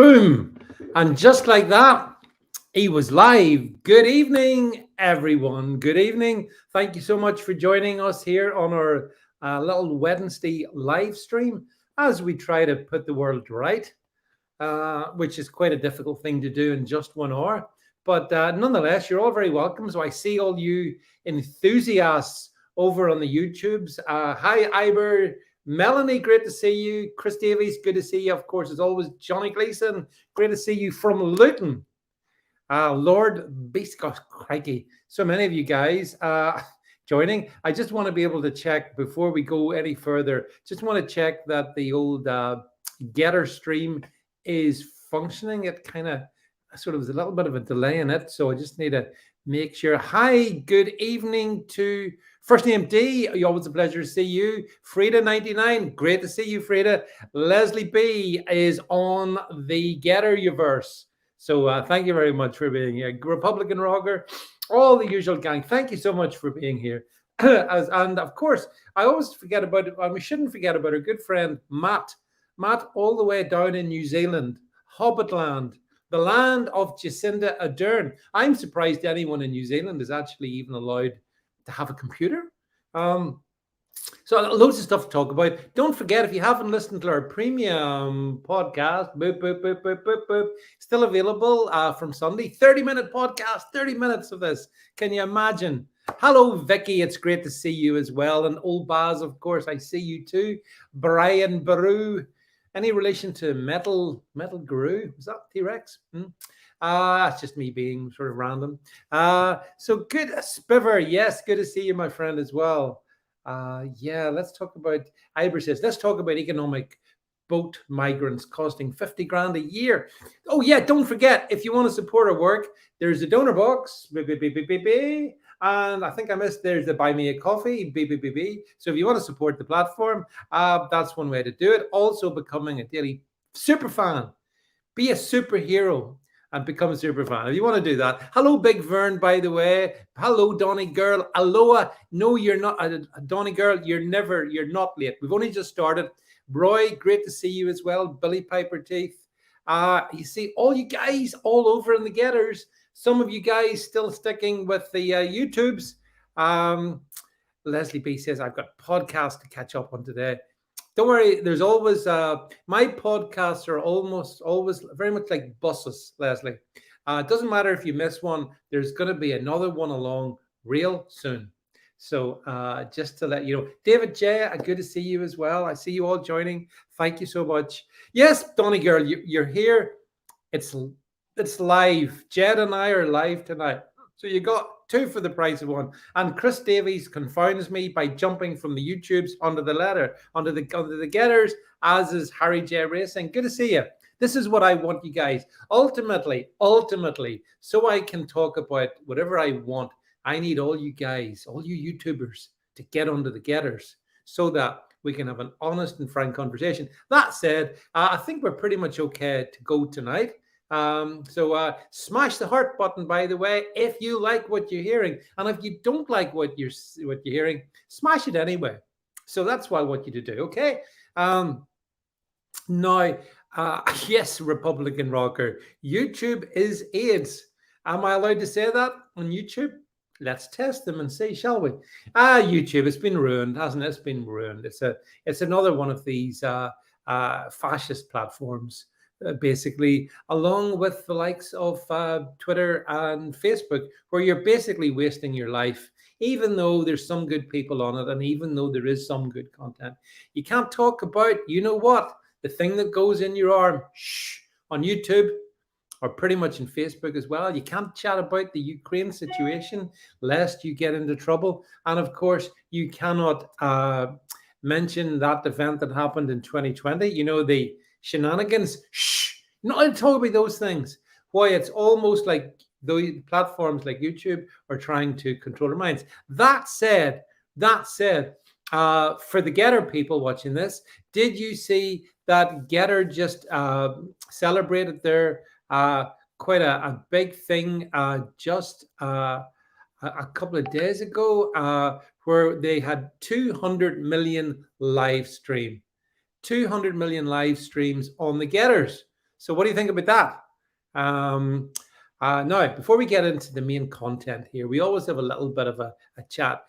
Boom. And just like that, he was live. Good evening, everyone. Good evening. Thank you so much for joining us here on our little Wednesday live stream as we try to put the world right, which is quite a difficult thing to do in just 1 hour. But nonetheless, you're all very welcome. So I see all you enthusiasts over on the YouTubes. Hi, Iber. Melanie, great to see you. Chris Davies, good to see you. Of course, as always, Johnny Gleason, great to see you from Luton. Lord Beast, gosh, crikey. So many of you guys joining. I just want to be able to check before we go any further. Just want to check that the old Gettr stream is functioning. It kind of sort of was a little bit of a delay in it. So I just need to make sure. Hi, good evening to First Name D. Always a pleasure to see you. Frida99, great to see you, Frida. Leslie B is on the Gettr universe. So thank you very much for being here. Republican Roger, all the usual gang. Thank you so much for being here. And of course, I always forget about it. And we shouldn't forget about our good friend, Matt. Matt, all the way down in New Zealand, Hobbitland, the land of Jacinda Ardern. I'm surprised anyone in New Zealand is actually even allowed to have a computer. So loads of stuff to talk about. Don't forget, if you haven't listened to our premium podcast, boop, boop, boop, boop, boop, boop, still available from Sunday. 30-minute podcast, 30 minutes of this. Can you imagine? Hello, Vicky. It's great to see you as well. And old Baz, of course, I see you too. Brian Baru. Any relation to Metal Guru? Was that T-Rex? That's just me being sort of random. So good. Spiver. Yes, good to see you, my friend, as well. Yeah, let's talk about, Iber says, let's talk about economic boat migrants costing 50 grand a year. Oh yeah, don't forget, if you want to support our work, there's a DonorBox, and I think I missed, there's the Buy Me a Coffee, So if you want to support the platform, that's one way to do it. Also becoming a daily super fan, be a superhero and become a super fan. If you want to do that. Hello, Big Vern, by the way. Hello, Donny Girl. Aloha. No, you're not. Donny Girl, you're not late. We've only just started. Roy, great to see you as well. Billy Piper Teeth. You see all you guys all over in the Gettrs. Some of you guys still sticking with the YouTubes. Leslie B says, I've got podcasts to catch up on today. Don't worry, there's always, my podcasts are almost always very much like buses, Leslie. It doesn't matter if you miss one, there's going to be another one along real soon. So just to let you know, David J, good to see you as well. I see you all joining. Thank you so much. Yes, Donny Girl, you're here. It's live. Jed and I are live tonight. So you got 2 for the price of 1. And Chris Davies confounds me by jumping from the YouTubes onto the Gettrs, as is Harry J Racing. Good to see you. This is what I want you guys. Ultimately, so I can talk about whatever I want, I need all you guys, all you YouTubers, to get onto the Gettrs so that we can have an honest and frank conversation. That said, I think we're pretty much okay to go tonight. So smash the heart button, by the way, if you like what you're hearing. And if you don't like what you're hearing, smash it anyway. So that's what I want you to do, okay? Now, yes, Republican Rocker, YouTube is AIDS. Am I allowed to say that on YouTube? Let's test them and see, shall we? YouTube, it's been ruined, hasn't it? It's been ruined. It's another one of these fascist platforms. Basically, along with the likes of Twitter and Facebook, where you're basically wasting your life, even though there's some good people on it, and even though there is some good content. You can't talk about, you know what, the thing that goes in your arm, on YouTube, or pretty much in Facebook as well. You can't chat about the Ukraine situation, lest you get into trouble. And of course, you cannot mention that event that happened in 2020, you know, the shenanigans. Not to talk about those things. Why it's almost like the platforms like YouTube are trying to control our minds. That said, for the Gettr people watching this, did you see that Gettr just celebrated their quite a big thing just a couple of days ago, where they had 200 million live stream. 200 million live streams on the Gettrs. So what do you think about that? Now, before we get into the main content here, we always have a little bit of a chat.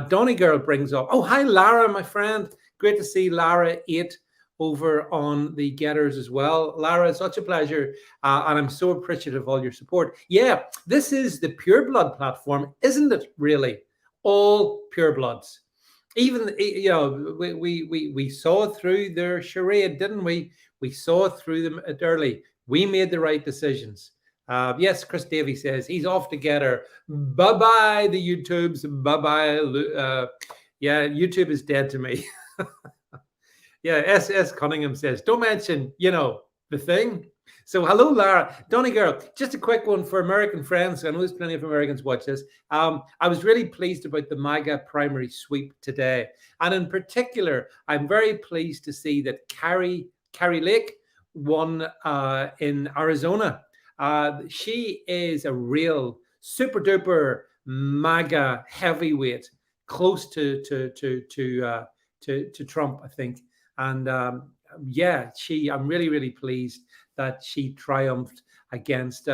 Donny Girl brings up, oh, hi, Lara, my friend. Great to see Lara 8 over on the Gettrs as well. Lara, it's such a pleasure, and I'm so appreciative of all your support. Yeah, this is the Pure Blood platform, isn't it, really? All pure bloods. Even, you know, we saw through their charade, didn't we? We saw through them early. We made the right decisions. Yes, Chris Davey says he's off to Gettr. Bye-bye, the YouTubes. Bye-bye. Yeah, YouTube is dead to me. Yeah, S.S. Cunningham says, don't mention, you know, the thing. So hello, Lara. Donny Girl, just a quick one for American friends. I know there's plenty of Americans watch this. I was really pleased about the MAGA primary sweep today. And in particular, I'm very pleased to see that Carrie Lake won in Arizona. She is a real super duper MAGA heavyweight, close to Trump, I think. And yeah, I'm really pleased that she triumphed against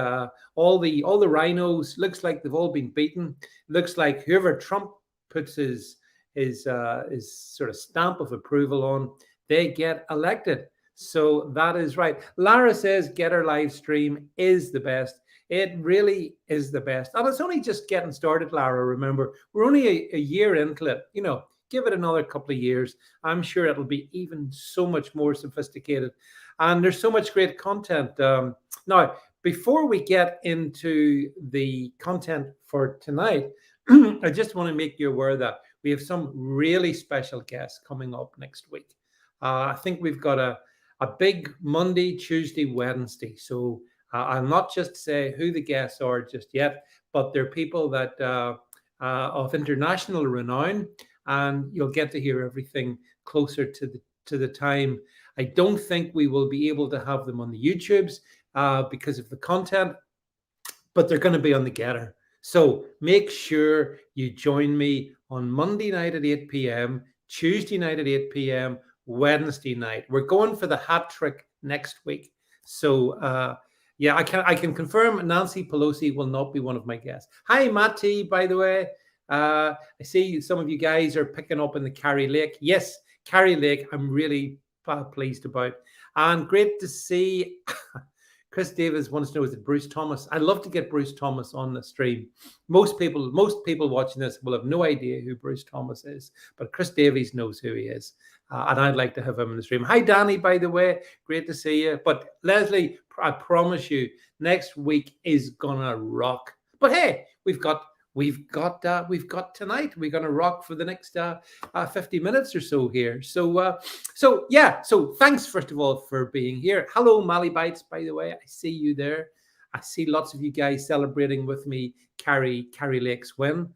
all the rhinos. Looks like they've all been beaten. Looks like whoever Trump puts his sort of stamp of approval on, they get elected. So that is right. Lara says Gettr live stream is the best. It really is the best. And it's only just getting started, Lara. Remember, we're only a year into it. You know, give it another couple of years. I'm sure it'll be even so much more sophisticated. And there's so much great content. Now, before we get into the content for tonight, I just want to make you aware that we have some really special guests coming up next week. I think we've got a big Monday, Tuesday, Wednesday. So I'll not just say who the guests are just yet, but they're people that of international renown, and you'll get to hear everything closer to the time. I don't think we will be able to have them on the YouTubes because of the content, but they're going to be on the Gettr. So make sure you join me on Monday night at 8 p.m., Tuesday night at 8 p.m., Wednesday night. We're going for the hat trick next week. So yeah, I can confirm Nancy Pelosi will not be one of my guests. Hi, Matty, by the way. I see some of you guys are picking up in the Carrie Lake. Yes, Carrie Lake, I'm really pleased about. And great to see Chris Davis wants to know, is it Bruce Thomas? I'd love to get Bruce Thomas on the stream. Most people watching this will have no idea who Bruce Thomas is, but Chris Davies knows who he is. And I'd like to have him in the stream. Hi, Danny, by the way. Great to see you. But Leslie, I promise you, next week is gonna rock. But hey, we've got tonight. We're gonna rock for the next 50 minutes or so here. So yeah. So thanks first of all for being here. Hello, Mally Bites. By the way, I see you there. I see lots of you guys celebrating with me Carrie Lake's win.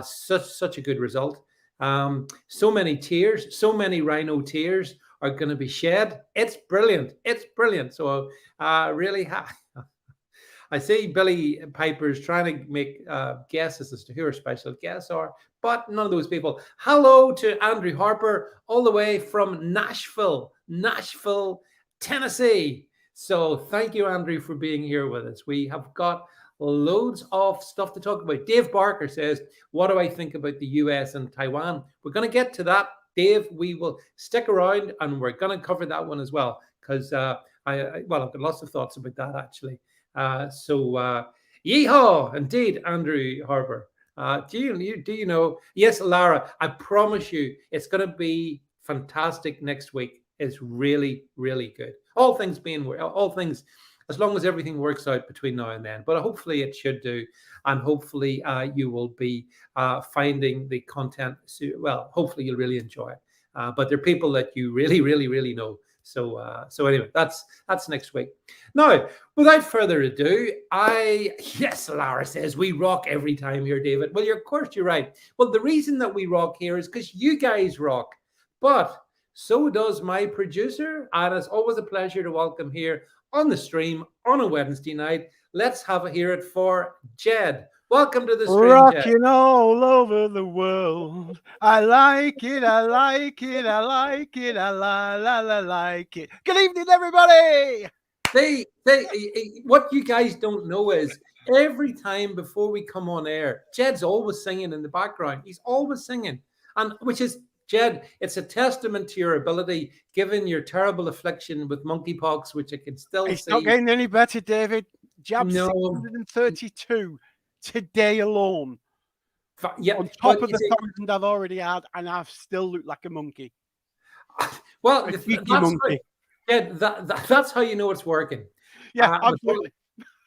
Such a good result. So many tears, so many rhino tears are going to be shed. It's brilliant. It's brilliant. So really I see Billy Piper's trying to make guesses as to who our special guests are, but none of those people. Hello to Andrew Harper, all the way from Nashville, Tennessee. So thank you, Andrew, for being here with us. We have got loads of stuff to talk about. Dave Barker says, what do I think about the US and Taiwan? We're going to get to that, Dave. We will stick around and we're going to cover that one as well, because I've got lots of thoughts about that, actually. Yeehaw, indeed, Andrew Harper. Do you know? Yes, Lara, I promise you it's going to be fantastic next week. It's really, really good. All things, as long as everything works out between now and then. But hopefully it should do. And hopefully you will be finding the content. Well, hopefully you'll really enjoy it. But they're people that you really, really, really know. So anyway, that's next week. Now, without further ado, yes, Lara says we rock every time here, David. Well, of course you're right. Well, the reason that we rock here is because you guys rock, but so does my producer, and it's always a pleasure to welcome here on the stream on a Wednesday night. Let's hear it for Jed. Welcome to the stream, Rocking Jed. all over the world. I like it, I like it, I like it, I like it. Good evening, everybody. what you guys don't know is every time before we come on air, Jed's always singing in the background. He's always singing, and which is Jed. It's a testament to your ability, given your terrible affliction with monkeypox, which I can still It's see. not getting any better, David. Jab No. 632 today alone. Yeah, on top of the 1,000 I've already had, and I've still looked like a monkey. Well, a geeky monkey. That's how you know it's working. Yeah, absolutely.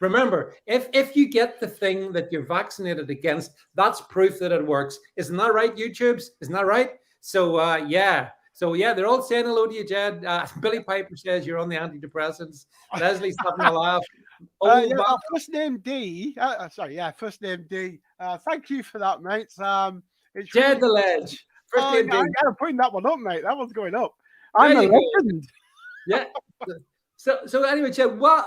Remember, if you get the thing that you're vaccinated against, that's proof that it works. Isn't that right, YouTubes? Isn't that right? So yeah. So yeah, they're all saying hello to you, Jed. Billy Piper says you're on the antidepressants. Leslie's having a laugh. First name D. First name D. Thank you for that, mates. It's Jed the Ledge. First name D. I'm putting that one up, mate. That one's going up. I'm a legend. Yeah. So anyway, Jed, well,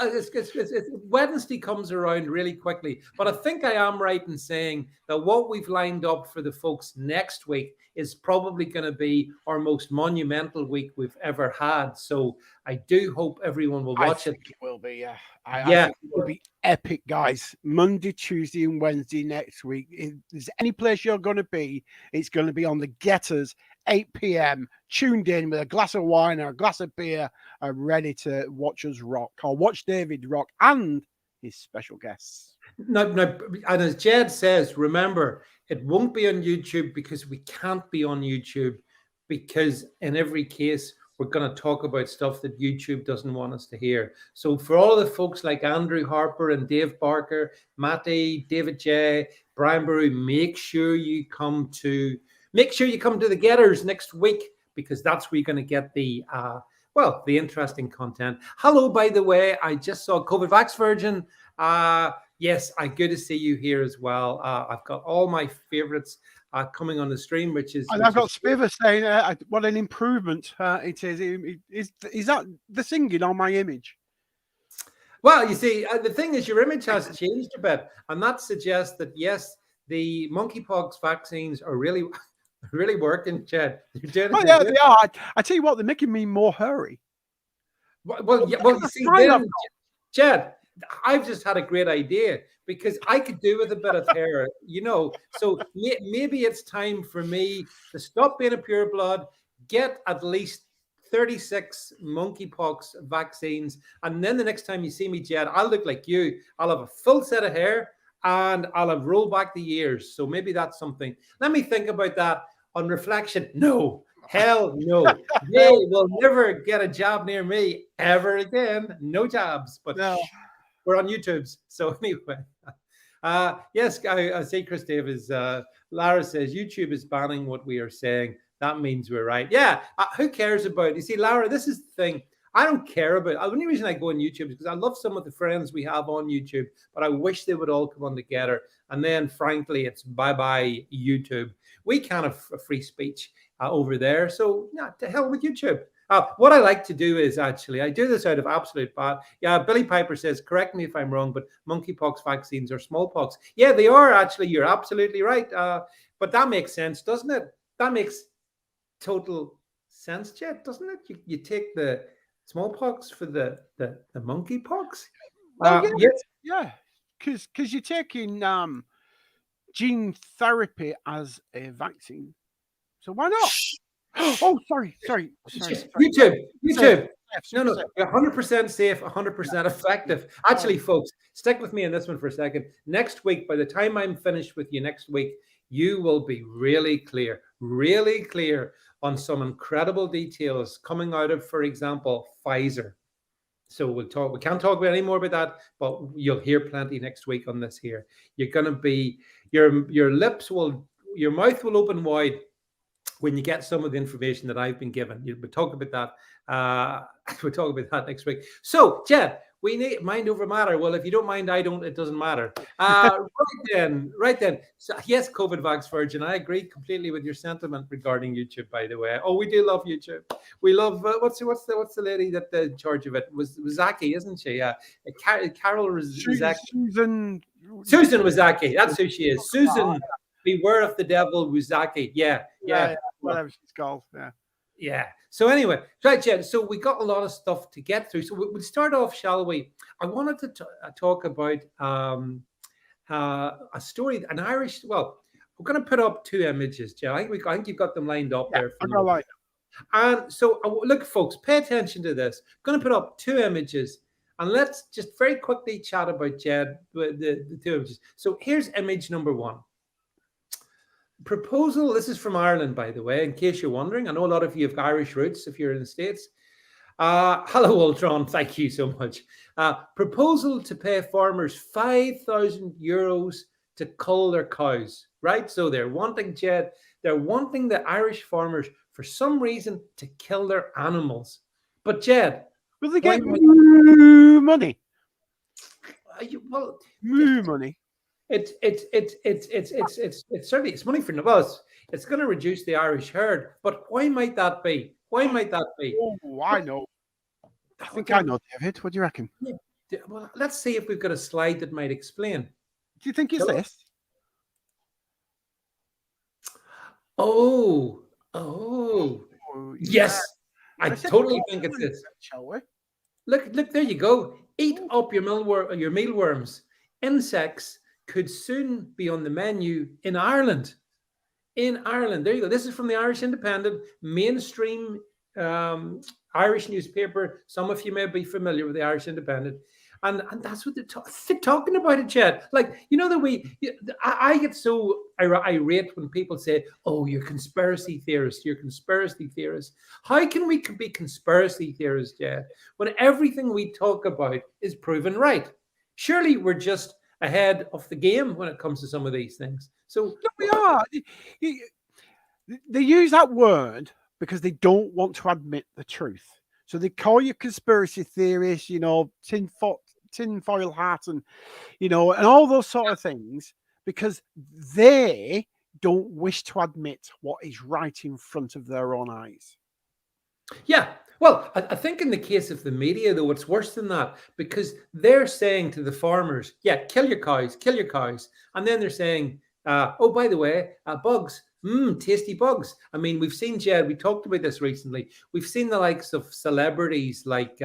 Wednesday comes around really quickly, but I think I am right in saying that what we've lined up for the folks next week is probably going to be our most monumental week we've ever had. So I do hope everyone will watch it. It will be, yeah. I think it will be epic, guys. Monday, Tuesday, and Wednesday next week. If there's any place you're going to be, it's going to be on the Gettrs, 8 p.m. tuned in with a glass of wine or a glass of beer, ready to watch us rock, or watch David rock and his special guests. No, and as Jed says, remember, it won't be on YouTube because we can't be on YouTube, because in every case, we're going to talk about stuff that YouTube doesn't want us to hear. So for all the folks like Andrew Harper and Dave Barker, Matty, David J, Brian Baru, make sure you come to the Gettrs next week, because that's where you're going to get the interesting content. Hello, by the way, I just saw COVID Vax Virgin. Yes, good to see you here as well. I've got all my favorites coming on the stream, which is... And I've got Spiver saying, what an improvement it is. Is that the singing on my image? Well, you see, the thing is, your image has changed a bit, and that suggests that, yes, the monkeypox vaccines are really working, Jed. They are. I tell you what, they're making me more hairy. Well, you see, Jed, I've just had a great idea, because I could do with a bit of hair, So maybe it's time for me to stop being a pureblood, get at least 36 monkeypox vaccines, and then the next time you see me, Jed, I'll look like you. I'll have a full set of hair, and I'll have rolled back the ears. So maybe that's something. Let me think about that on reflection. No. Hell no. They will never get a job near me ever again. No jobs. But no. We're on YouTube's. So anyway. Yes, I say Chris Davis. Lara says YouTube is banning what we are saying. That means we're right. Yeah. Who cares about? You see, Lara, this is the thing. I don't care about. The only reason I go on YouTube is because I love some of the friends we have on YouTube, but I wish they would all come on together. And then, frankly, it's bye-bye YouTube. We can't have free speech over there. So, to hell with YouTube. What I like to do is I do this out of absolute bad. Yeah, Billy Piper says, correct me if I'm wrong, but monkeypox vaccines are smallpox. Yeah, they are actually. You're absolutely right. But that makes sense, doesn't it? That makes total sense, Jed, doesn't it? You take the smallpox for the monkeypox. Yeah, because you're taking gene therapy as a vaccine, so why not? Oh, sorry. YouTube. No, you're 100% safe, 100% effective. Actually, folks, stick with me on this one for a second. Next week, by the time I'm finished with you next week, you will be really clear on some incredible details coming out of, for example, Pfizer. So we can't talk about any more about that, but you'll hear plenty next week on this here. You're going to be, your mouth will open wide when you get some of the information that I've been given. We'll talk about that. We'll talk about that next week. So, Jed, we need mind over matter. Well, if you don't mind, I don't. It doesn't matter. Right then. So, yes, COVID Vax Virgin. I agree completely with your sentiment regarding YouTube. By the way, we do love YouTube. We love what's the lady that's in charge of it? Was Zaki, isn't she? Carol Zaki. Susan Wazaki. That's who she is. Susan. Beware of the devil, Wuzaki. Yeah. Whatever she's called. Yeah. Yeah. So anyway, right, Jed. So we got a lot of stuff to get through. So we'll start off, shall we? I wanted to talk about a story, an Irish. Well, we're going to put up two images, Jed. I think you've got them lined up Yeah, there for I me. got like. And so, look, folks, pay attention to this. I'm going to put up two images, and let's just very quickly chat about Jed, the two images. So here's image number one. Proposal. This is from Ireland, by the way, in case you're wondering. I know a lot of you have Irish roots if you're in the States. Hello, Ultron. Thank you so much. Proposal to pay farmers €5,000 to cull their cows, right? So they're wanting, Jed, they're wanting the Irish farmers for some reason to kill their animals. But Jed, will they get money? Well, money. It's certainly it's money for the it's going to reduce the Irish herd. But why might that be? Why might that be? Oh, I know. I think I know, David. What do you reckon? Yeah. Well, let's see if we've got a slide that might explain. Do you think it's this? Oh, yes. I totally think it's this. Shall we? Look, there you go. Eat up your mealworms. Insects could soon be on the menu in Ireland. In Ireland, there you go. This is from the Irish Independent, mainstream Irish newspaper. Some of you may be familiar with the Irish Independent. And that's what they're talking about it, Chad. Like, you know, I get so irate when people say, oh, you're conspiracy theorists, you're conspiracy theorists. How can we be conspiracy theorists, Chad, when everything we talk about is proven right? Surely we're just ahead of the game when it comes to some of these things. So we are. They use that word because they don't want to admit the truth. So they call you conspiracy theorists, you know, tinfoil hat, and you know, and all those sort of things, because they don't wish to admit what is right in front of their own eyes. Yeah. Well, I think in the case of the media, though, it's worse than that, because they're saying to the farmers, yeah, kill your cows. And then they're saying, oh, by the way, bugs, tasty bugs. I mean, we've seen, Jed, we talked about this recently. We've seen the likes of celebrities like,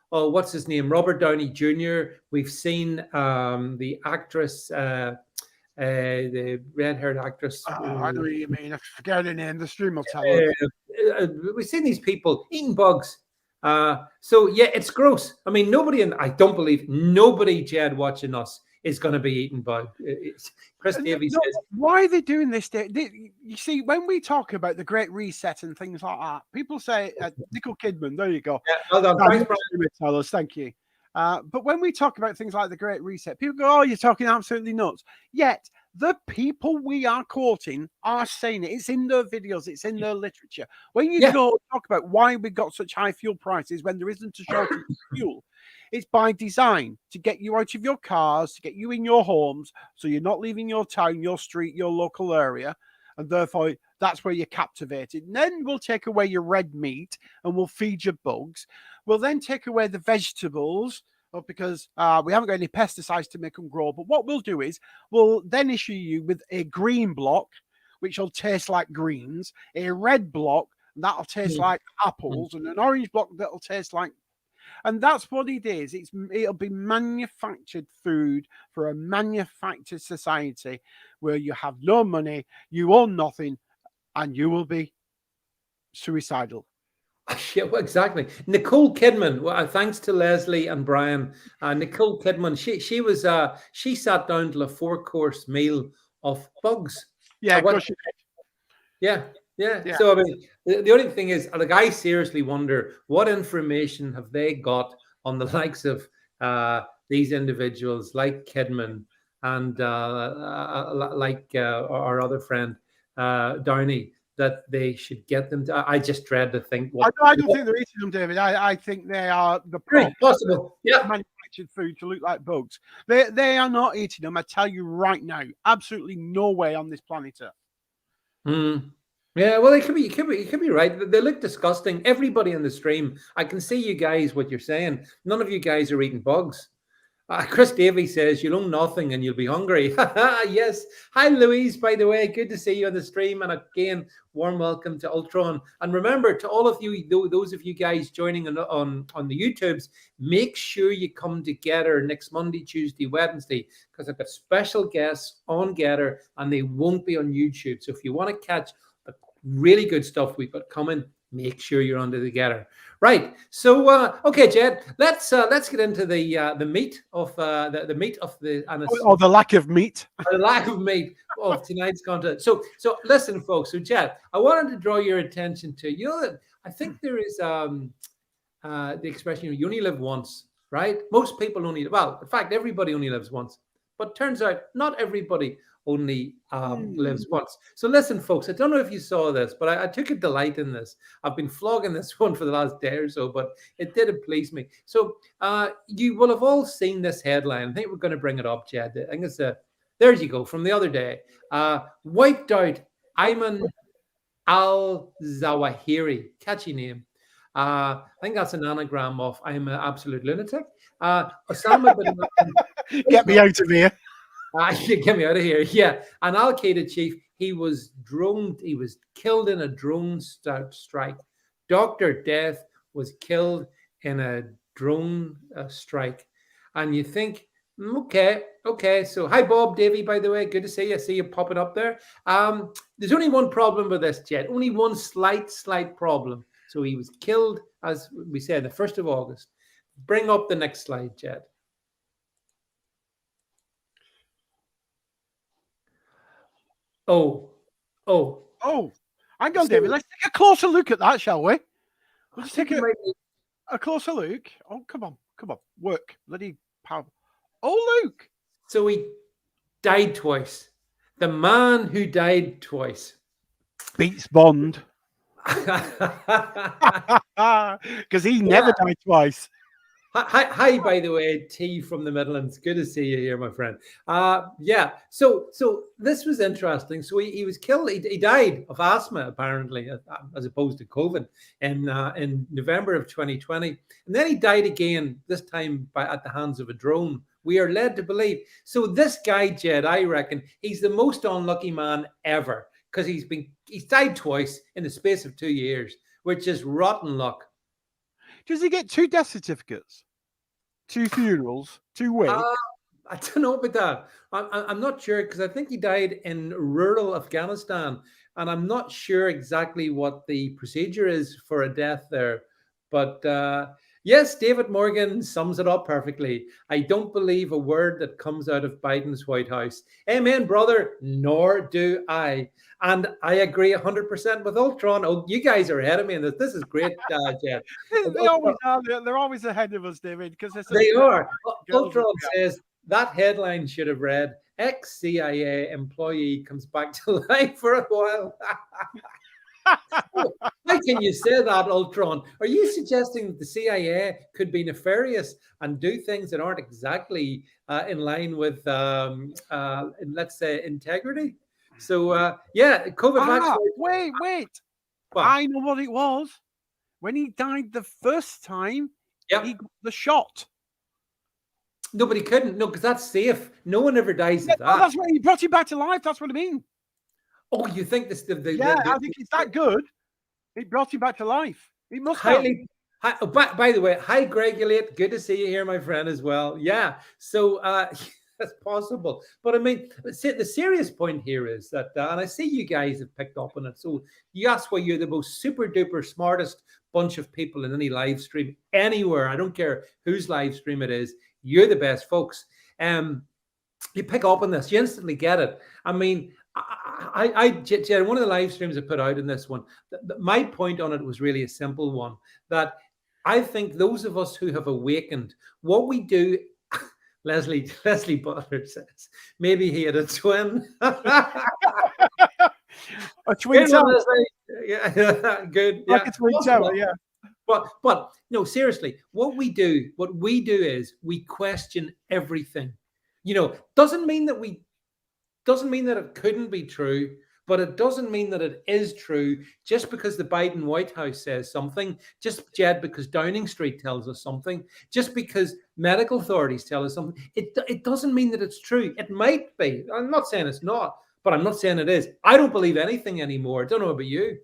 what's his name? Robert Downey Jr. We've seen the actress, the red-haired actress. I know what you mean. I forget her name. The stream will tell us. We've seen these people eating bugs. So yeah, it's gross. I mean, I don't believe nobody, Jed, watching us is going to be eating bugs. Chris Davies says, why are they doing this? You see, when we talk about the Great Reset and things like that, people say, Nicole Kidman, there you go. Yeah, well done. Thanks, Brian. Tell us, thank you. But when we talk about things like the Great Reset, people go, oh, you're talking absolutely nuts. Yet, the people we are quoting are saying it. It's in their videos. It's in their literature. When you go talk about why we got such high fuel prices when there isn't a shortage of fuel, it's by design to get you out of your cars, to get you in your homes, so you're not leaving your town, your street, your local area, and therefore that's where you're captivated. And then we'll take away your red meat and we'll feed you bugs. We'll then take away the vegetables because we haven't got any pesticides to make them grow. But what we'll do is we'll then issue you with a green block, which will taste like greens, a red block that'll taste like apples, and an orange block that'll taste like. And that's what it is. It'll be manufactured food for a manufactured society where you have no money, you own nothing, and you will be suicidal. Yeah, well, exactly. Nicole Kidman. Well, thanks to Leslie and Brian. Nicole Kidman. She sat down to a 4-course meal of bugs. Yeah, yeah. So I mean, the only thing is, like, I seriously wonder what information have they got on the likes of these individuals like Kidman and like our other friend Downey, that they should get them to. I just dread to think. I don't think they're eating them, David. I think they are the possible. Yeah, manufactured food to look like bugs. They are not eating them. I tell you right now, absolutely no way on this planet Earth. Yeah, well, you could be right. They look disgusting. Everybody in the stream, I can see you guys. What you're saying, none of you guys are eating bugs. Chris Davey says, you'll own nothing and you'll be hungry. Yes. Hi, Louise, by the way. Good to see you on the stream. And again, warm welcome to Ultron. And remember, to all of you, those of you guys joining on the YouTubes, make sure you come to Gettr next Monday, Tuesday, Wednesday, because I've got special guests on Gettr and they won't be on YouTube. So if you want to catch the really good stuff we've got coming, make sure you're under the Gettr. Right. So okay, Jed, let's get into the meat of the meat of the or the lack of meat. The lack of meat of tonight's content. So listen, folks. So Jed, I wanted to draw your attention to, you know, that I think there is the expression, you only live once, right? Most people only, well, in fact, everybody only lives once. But turns out not everybody only lives once. So listen, folks, I don't know if you saw this, but I took a delight in this. I've been flogging this one for the last day or so, but it didn't please me. So you will have all seen this headline. I think we're going to bring it up, Jed. I think it's there you go, from the other day. Wiped out Ayman al-Zawahiri. Catchy name. I think that's an anagram of I'm an absolute lunatic. Osama bin Laden. Get me out of here. Get me out of here. Yeah. An Al-Qaeda chief. He was droned. He was killed in a drone strike. Dr. Death was killed in a drone strike. And you think, okay. So hi, Bob Davey, by the way. Good to see you. I see you popping up there. There's only one problem with this, Jet. Only one slight problem. So he was killed, as we said, the 1st of August. Bring up the next slide, Jet. Oh. Hang on, David. Let's take a closer look at that, shall we? Let's take a closer look. Oh, come on. Work. Bloody power. Oh, look. So he died twice. The man who died twice. Beats Bond. Because he never died twice. Hi, by the way, T from the Midlands. Good to see you here, my friend. Yeah. So this was interesting. So he was killed. He died of asthma, apparently, as opposed to COVID, in November of 2020. And then he died again, this time at the hands of a drone. We are led to believe. So this guy, Jed, I reckon he's the most unlucky man ever, because he's died twice in the space of 2 years, which is rotten luck. Does he get 2 death certificates? 2 funerals? 2 wakes? I don't know about that. I'm not sure, because I think he died in rural Afghanistan, and I'm not sure exactly what the procedure is for a death there. But yes, David Morgan sums it up perfectly. I don't believe a word that comes out of Biden's White House. Amen, brother. Nor do I. And I agree 100% with Ultron. Oh, you guys are ahead of me in this. This is great, Jed. They always are. They're always ahead of us, David. Because they are. Ultron says that headline should have read, ex-CIA employee comes back to life for a while. How can you say that, Ultron? Are you suggesting that the CIA could be nefarious and do things that aren't exactly in line with, let's say, integrity? So, yeah, COVID vaccine. Wait. What? I know what it was. When he died the first time, he got the shot. Nobody couldn't. No, because that's safe. No one ever dies of that. That's why he brought him back to life. That's what I mean. Oh, you think this? I think it's that good. It brought him back to life. It must highly. By the way, hi, Gregulate. Good to see you here, my friend, as well. Yeah. So that's possible. But I mean, the serious point here is that, and I see you guys have picked up on it. So that's why you're the most super duper smartest bunch of people in any live stream anywhere. I don't care whose live stream it is. You're the best, folks. You pick up on this. You instantly get it. I mean, Jed, one of the live streams I put out in this one, my point on it was really a simple one, that I think those of us who have awakened, what we do, Leslie Butler says, maybe he had a twin. A twin tower. Yeah, good. Like a twin tower, yeah. But no, seriously, what we do is we question everything. You know, doesn't mean that it couldn't be true, but it doesn't mean that it is true just because the Biden White House says something, just Jed, because Downing Street tells us something, just because medical authorities tell us something. It doesn't mean that it's true. It might be. I'm not saying it's not, but I'm not saying it is. I don't believe anything anymore. I don't know about you.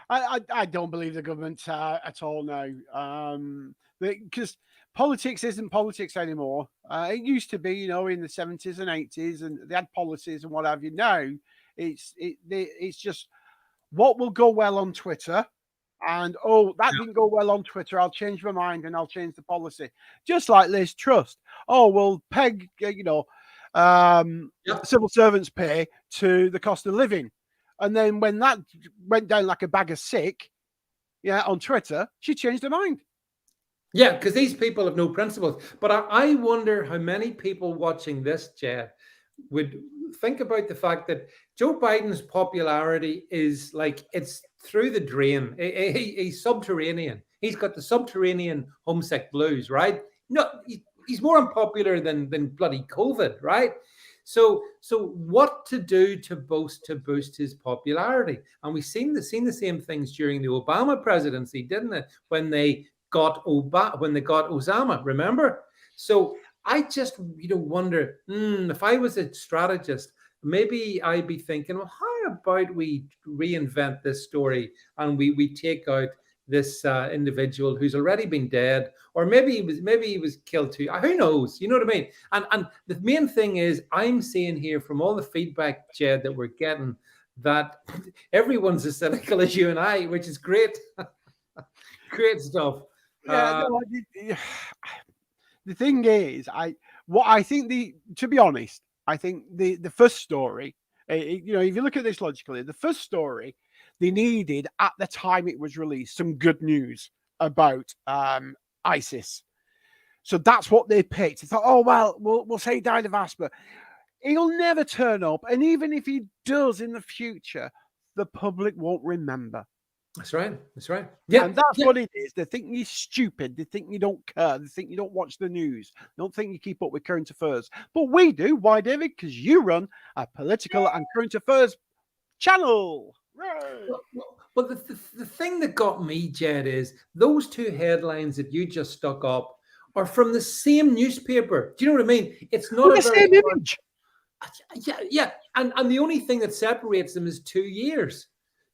I don't believe the government at all now, because politics isn't politics anymore. It used to be, in the 70s and 80s, and they had policies and what have you. Now it's just what will go well on Twitter, and that didn't go well on Twitter. I'll change my mind and I'll change the policy. Just like Liz Truss. We'll peg civil servants' pay to the cost of living. And then when that went down like a bag of sick, on Twitter, she changed her mind. Yeah, because these people have no principles. But I wonder how many people watching this, Jed, would think about the fact that Joe Biden's popularity is like it's through the drain. He's subterranean. He's got the subterranean homesick blues, right? No, he's more unpopular than bloody COVID, right? So what to do to boost his popularity? And we've seen the same things during the Obama presidency, didn't it? When they got Osama, remember? So I just wonder, if I was a strategist, maybe I'd be thinking, well, how about we reinvent this story and we take out this individual who's already been dead, or maybe he was killed too. Who knows? You know what I mean? And the main thing is, I'm seeing here from all the feedback, Jed, that we're getting, that everyone's as cynical as you and I, which is great. Great stuff. The thing is, to be honest, I think the first story, if you look at this logically, the first story, they needed at the time it was released some good news about ISIS. So that's what they picked. They thought, we'll say he died of asthma. He'll never turn up. And even if he does in the future, the public won't remember. That's right. Yeah. And that's what it is. They think you're stupid. They think you don't care. They think you don't watch the news. They don't think you keep up with current affairs. But we do. Why, David? Because you run a political and current affairs channel. Well, the thing that got me, Jed, is those two headlines that you just stuck up are from the same newspaper. Do you know what I mean? It's not the same image. Yeah. And the only thing that separates them is 2 years.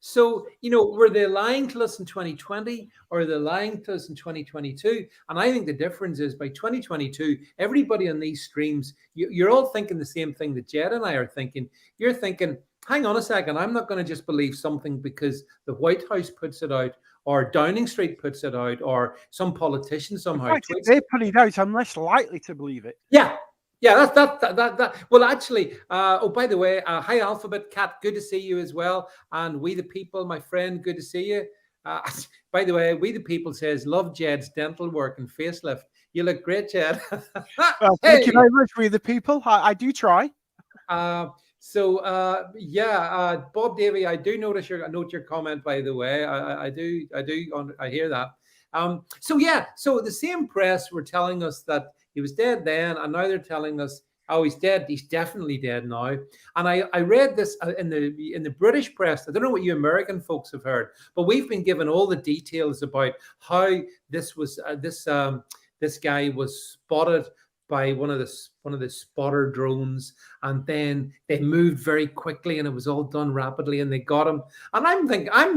So, were they lying to us in 2020 or are they lying to us in 2022? And I think the difference is by 2022, everybody on these streams, you're all thinking the same thing that Jed and I are thinking. You're thinking, hang on a second, I'm not going to just believe something because the White House puts it out or Downing Street puts it out or some politician somehow. If they put it out, I'm less likely to believe it. Yeah. Yeah, that. Well, actually, by the way, hi, Alphabet Cat, good to see you as well. And We the People, my friend, good to see you. By the way, We the People says, love Jed's dental work and facelift. You look great, Jed. Thank you very much, We the People. I do try. Bob Davey, I do note your comment, by the way. I hear that. So the same press were telling us that he was dead then, and now they're telling us, he's dead. He's definitely dead now. And I read this in the British press. I don't know what you American folks have heard, but we've been given all the details about how this was. This guy was spotted by one of the spotter drones, and then they moved very quickly, and it was all done rapidly, and they got him. And I'm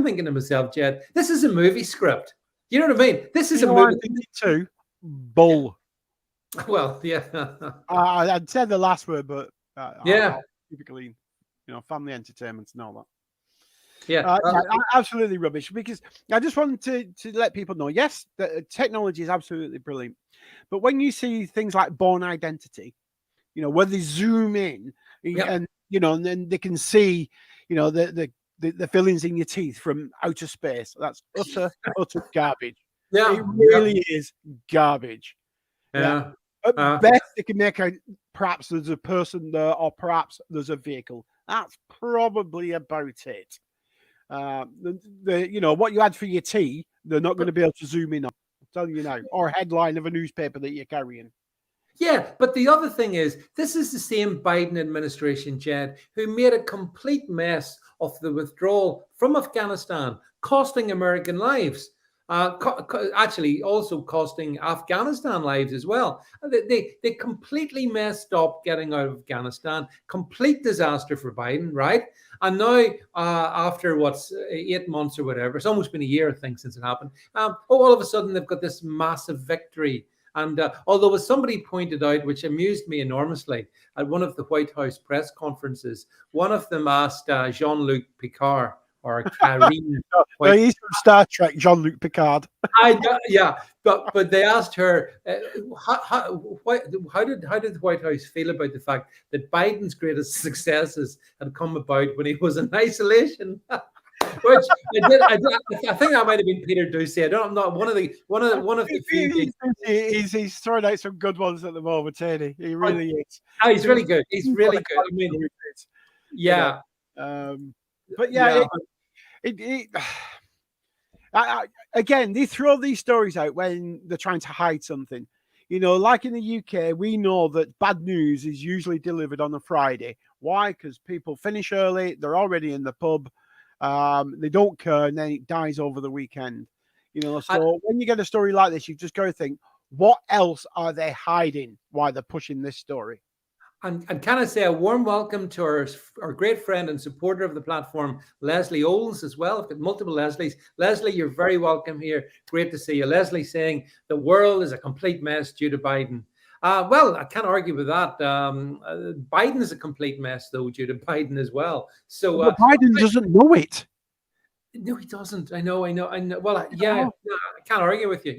thinking to myself, Jed, this is a movie script. You know what I mean? This is a movie too. Bull. Well, yeah. I'd said the last word, but typically, family entertainment and all that. Yeah, absolutely rubbish. Because I just wanted to let people know, yes, the technology is absolutely brilliant, but when you see things like Born Identity, where they zoom in and and then they can see, the fillings in your teeth from outer space. That's utter garbage. Yeah, it really is garbage. Yeah. At best, they can make out perhaps there's a person there, or perhaps there's a vehicle. That's probably about it. What you had for your tea, they're not going to be able to zoom in on. I'm telling you now, or a headline of a newspaper that you're carrying. Yeah, but the other thing is, this is the same Biden administration, Jed, who made a complete mess of the withdrawal from Afghanistan, costing American lives. Actually, also costing Afghanistan lives as well. They completely messed up getting out of Afghanistan. Complete disaster for Biden, right? And now, after what's 8 months or whatever, it's almost been a year, I think, since it happened. All of a sudden, they've got this massive victory. And although, as somebody pointed out, which amused me enormously, at one of the White House press conferences, one of them asked Jean-Luc Picard or Karine. He's from Star Trek, Jean-Luc Picard. Yeah, but they asked her, how did the White House feel about the fact that Biden's greatest successes had come about when he was in isolation? Which I think that might have been Peter Ducey. I'm not one of the few. He's throwing out some good ones at the moment, ain't he? He really is. Oh, he's really good. He's really good. I mean, yeah. But yeah, again, they throw these stories out when they're trying to hide something. You know, like in the UK, we know that bad news is usually delivered on a Friday. Why? Because people finish early. They're already in the pub. They don't care, and then it dies over the weekend. You know, so when you get a story like this, you've just got to think, what else are they hiding while they're pushing this story? And can I say a warm welcome to our great friend and supporter of the platform, Leslie Owens, as well. I've got multiple Leslies. Leslie, you're very welcome here. Great to see you. Leslie saying the world is a complete mess due to Biden. Well, I can't argue with that. Biden is a complete mess, though, due to Biden as well. So Biden doesn't know it. No, he doesn't. I know. Well, yeah, I can't argue with you.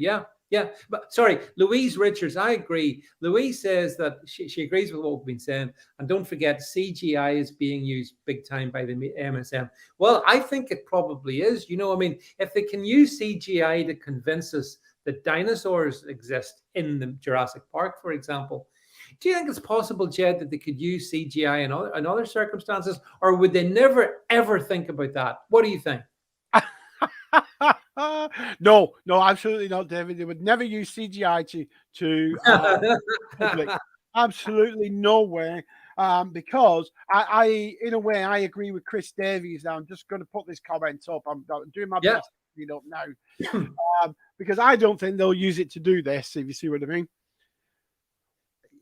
Yeah. But sorry, Louise Richards, I agree. Louise says that she agrees with what we've been saying. And don't forget, CGI is being used big time by the MSM. Well, I think it probably is. You know, I mean, if they can use CGI to convince us that dinosaurs exist in the Jurassic Park, for example, do you think it's possible, Jed, that they could use CGI in other circumstances, or would they never, ever think about that? What do you think? No, absolutely not, David. They would never use CGI to public. Absolutely no way. Because I, in a way, I agree with Chris Davies. Now, I'm just going to put this comment up. I'm doing my best to read up now. Because I don't think they'll use it to do this, if you see what I mean.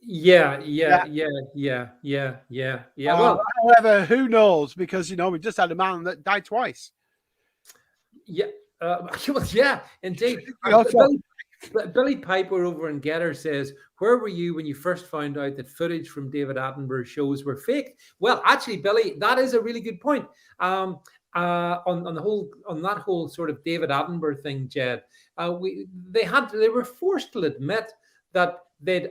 Yeah. Well, however, who knows? Because, you know, we just had a man that died twice. Yeah. Yeah, indeed. Billy Piper over in Gettr says, where were you when you first found out that footage from David Attenborough's shows were fake? Well, actually, Billy, that is a really good point. On that whole sort of David Attenborough thing, Jed, they were forced to admit that they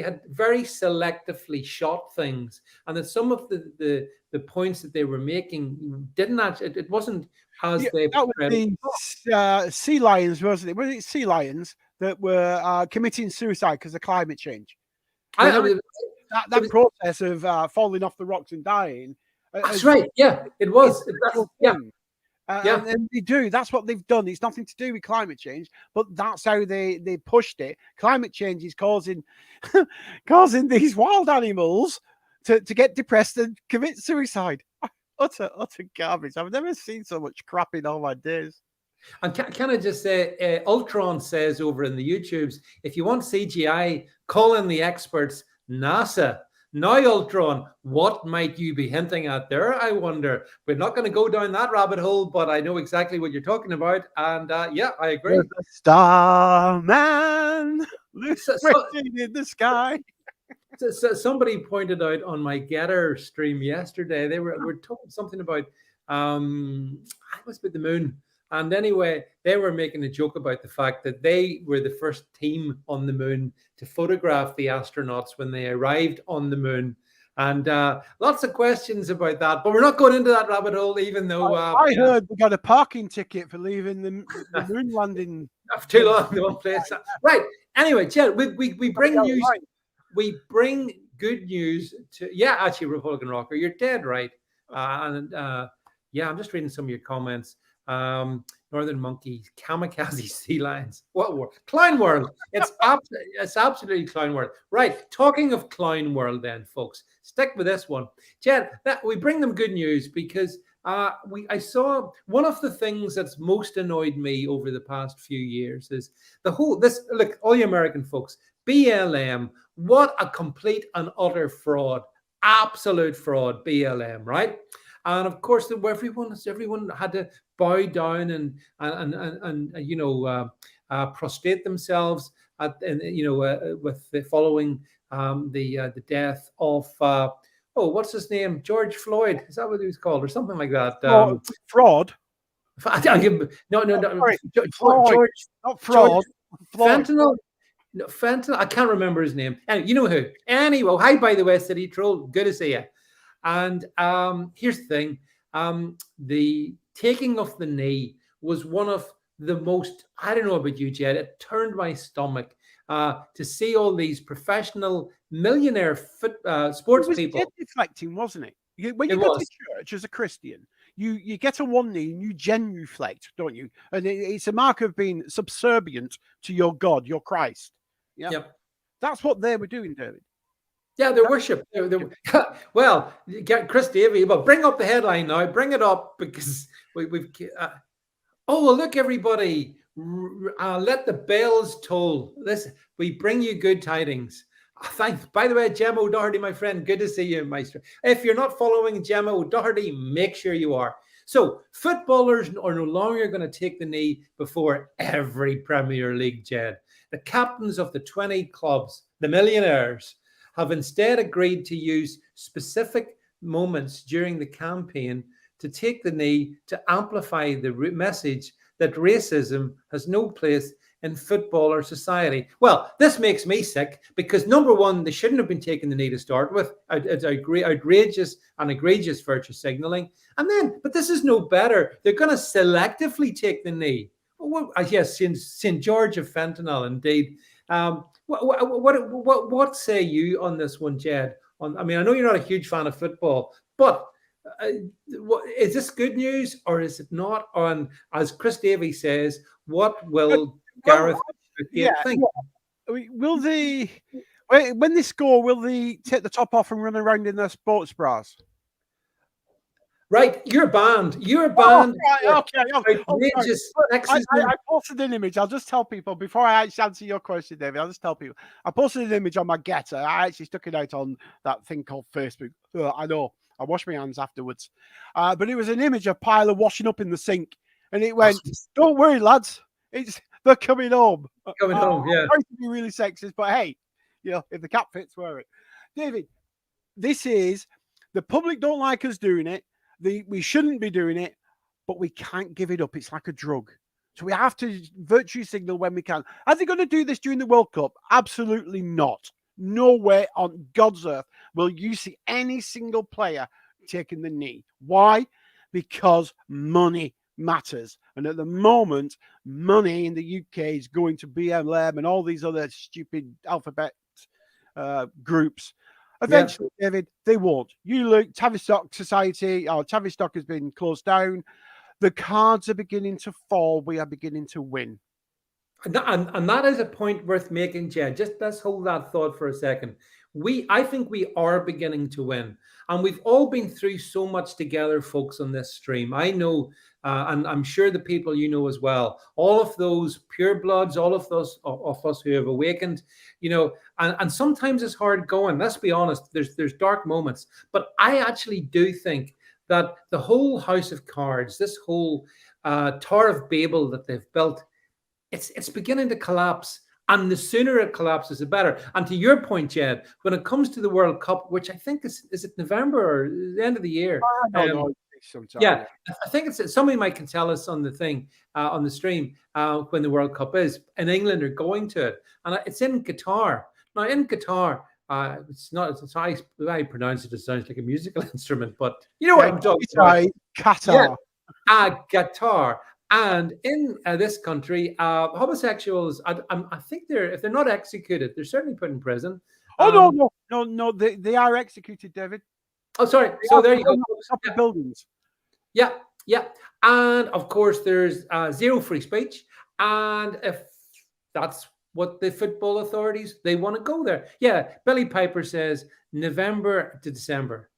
had very selectively shot things, and that some of the points that they were making didn't actually, it wasn't as they. That was the sea lions, wasn't it? Was it sea lions that were committing suicide because of climate change? That process of falling off the rocks and dying. That's right. Yeah, it was. And they do. That's what they've done. It's nothing to do with climate change, but that's how they pushed it. Climate change is causing these wild animals to get depressed and commit suicide. Utter garbage. I've never seen so much crap in all my days. And can I just say, Ultron says over in the YouTubes, if you want CGI, call in the experts, NASA. Now, Ultron, what might you be hinting at there? I wonder. We're not going to go down that rabbit hole, but I know exactly what you're talking about. And yeah, I agree. There's a starman in the sky. So somebody pointed out on my Gettr stream yesterday, they were talking something about I was with the moon. And anyway, they were making a joke about the fact that they were the first team on the moon to photograph the astronauts when they arrived on the moon. And lots of questions about that. But we're not going into that rabbit hole, even though... I heard we got a parking ticket for leaving the moon landing. Too long in one place. Right. Anyway, Jed, we bring news... We bring good news to... Yeah, actually, Republican Rocker, you're dead right. Yeah, I'm just reading some of your comments. northern monkeys, kamikaze sea lions. What world? Clown world. It's absolutely clown world. Right. Talking of clown world, then, folks, stick with this one, Jed. That we bring them good news because I saw one of the things that's most annoyed me over the past few years is look, all you American folks, BLM, what a complete and utter fraud, absolute fraud, BLM, right? And of course, everyone had to bow down and prostrate themselves with the following the death of what's his name? George Floyd. Is that what he was called, or something like that? Fraud. No. Sorry, George, not fraud. Fentanyl. No, Fentanyl. I can't remember his name. And you know who? Anyway, hi, by the way, City Troll. Good to see you. And here's the thing. The taking of the knee was one of the most, I don't know about you, Jed, it turned my stomach to see all these professional millionaire sports people. It was deflecting, wasn't it? When you go to church as a Christian, you get on one knee and you genuflect, don't you? And it's a mark of being subservient to your God, your Christ. Yeah. Yep. That's what they were doing, David. Yeah, their worship. Well, get Chris Davey. Well, bring up the headline now. Bring it up because we've. Well, look, everybody. Let the bells toll. We bring you good tidings. Thanks. By the way, Gemma O'Doherty, my friend, good to see you, Maestro. If you're not following Gemma O'Doherty, make sure you are. So, footballers are no longer going to take the knee before every Premier League, Jed. The captains of the 20 clubs, the millionaires, have instead agreed to use specific moments during the campaign to take the knee to amplify the message that racism has no place in football or society. Well, this makes me sick because, number one, they shouldn't have been taking the knee to start with. It's outrageous and egregious virtue signaling. And then, but this is no better. They're going to selectively take the knee. Well, yes, St. George of Fentanyl, indeed. What say you on this one, Jed? I mean, I know you're not a huge fan of football, but is this good news or is it not? On, as Chris Davey says, what will Gareth think? Will they, when they score, will they take the top off and run around in their sports bras? Right, you're banned. You're banned. Okay. I posted an image. I'll just tell people before I actually answer your question, David. I'll just tell people I posted an image on my Gettr. I actually stuck it out on that thing called Facebook. I know. I washed my hands afterwards, but it was an image of Pyler washing up in the sink, and it went, "Don't worry, lads. They're coming home. Coming home, yeah." I'm trying to be really sexist, but hey, if the cap fits, wear it. David, this is the public don't like us doing it. We shouldn't be doing it, but we can't give it up. It's like a drug. So we have to virtue signal when we can. Are they going to do this during the World Cup? Absolutely not. Nowhere on God's earth will you see any single player taking the knee. Why? Because money matters. And at the moment, money in the UK is going to BLM and all these other stupid alphabet groups. Eventually, David, they won't. You look, Tavistock Society, Tavistock has been closed down. The cards are beginning to fall. We are beginning to win. And that is a point worth making, Jed. Just let's hold that thought for a second. I think we are beginning to win. And we've all been through so much together, folks, on this stream. I know, and I'm sure the people you know as well, all of those purebloods, all of those of us who have awakened, and sometimes it's hard going. Let's be honest, there's dark moments. But I actually do think that the whole house of cards, this whole Tower of Babel that they've built, it's beginning to collapse. And the sooner it collapses, the better. And to your point, Jed, when it comes to the World Cup, which I think is it November or the end of the year? I don't know. Yeah, I think it's somebody might can tell us on the thing on the stream when the World Cup is. And England are going to it, and it's in Qatar. Now in Qatar, it's not. It's how I pronounce it. It sounds like a musical instrument, but you know what I'm talking about. Qatar. Yeah. Qatar. And in this country, homosexuals, I think if they're not executed, they're certainly put in prison. No, they are executed, David. Oh, sorry. So there you go. Buildings. Yeah. Yeah, and of course there's zero free speech, and if that's what the football authorities they want to go there. Yeah, Billy Piper says November to December.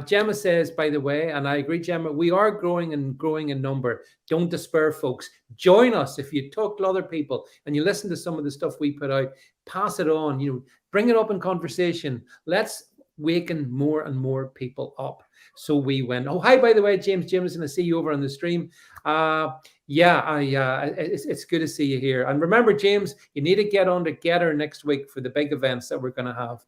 Gemma says, by the way, and I agree, Gemma, we are growing and growing in number. Don't despair, folks. Join us if you talk to other people and you listen to some of the stuff we put out. Pass it on. Bring it up in conversation. Let's waken more and more people up. So we win. Oh, hi, by the way, James Jameson. I see you over on the stream. It's good to see you here. And remember, James, you need to get on to Gettr next week for the big events that we're going to have.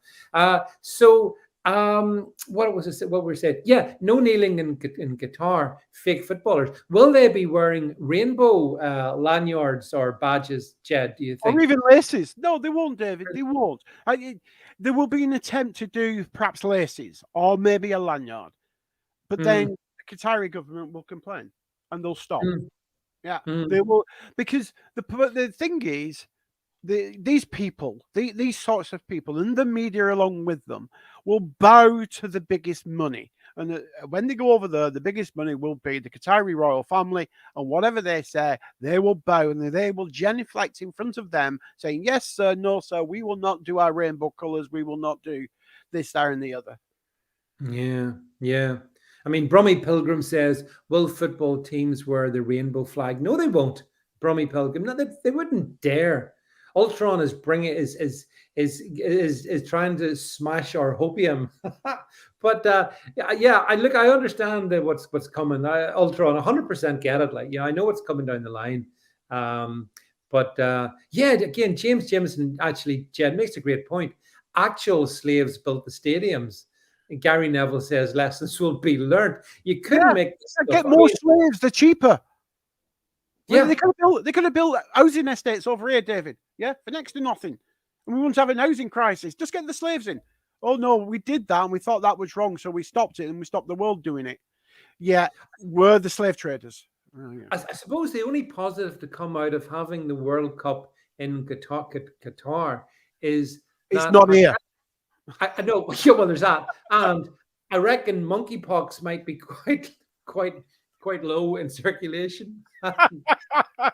What was it? What we said? Yeah, no kneeling in Qatar. Fake footballers. Will they be wearing rainbow lanyards or badges, Jed? Do you think? Or even laces? No, they won't, David. They won't. There will be an attempt to do perhaps laces or maybe a lanyard, but then the Qatari government will complain and they'll stop. Yeah, they will, because the thing is, these people, these sorts of people, and the media along with them, will bow to the biggest money. And when they go over there, the biggest money will be the Qatari royal family, and whatever they say, they will bow and they will genuflect in front of them, saying, "Yes, sir, no, sir, we will not do our rainbow colours. We will not do this, that, and the other." Yeah. I mean, Brummy Pilgrim says, will football teams wear the rainbow flag? No, they won't. Brummy Pilgrim, no, they wouldn't dare. Ultron is trying to smash our hopium. But I understand what's coming. Ultron 100% get it. I know what's coming down the line. Again, James Jameson actually, Jed, makes a great point. Actual slaves built the stadiums. And Gary Neville says lessons will be learned. You couldn't make get more slaves. They're cheaper. Yeah, they could have built housing estates over here, David. Yeah, for next to nothing, and we won't have a housing crisis. Just get the slaves in. Oh no, we did that and we thought that was wrong, so we stopped it and we stopped the world doing it. Yeah, we're the slave traders. Oh, yeah. I suppose the only positive to come out of having the World Cup in Qatar is it's not here. I know. Yeah, well, there's that, and I reckon monkeypox might be quite low in circulation.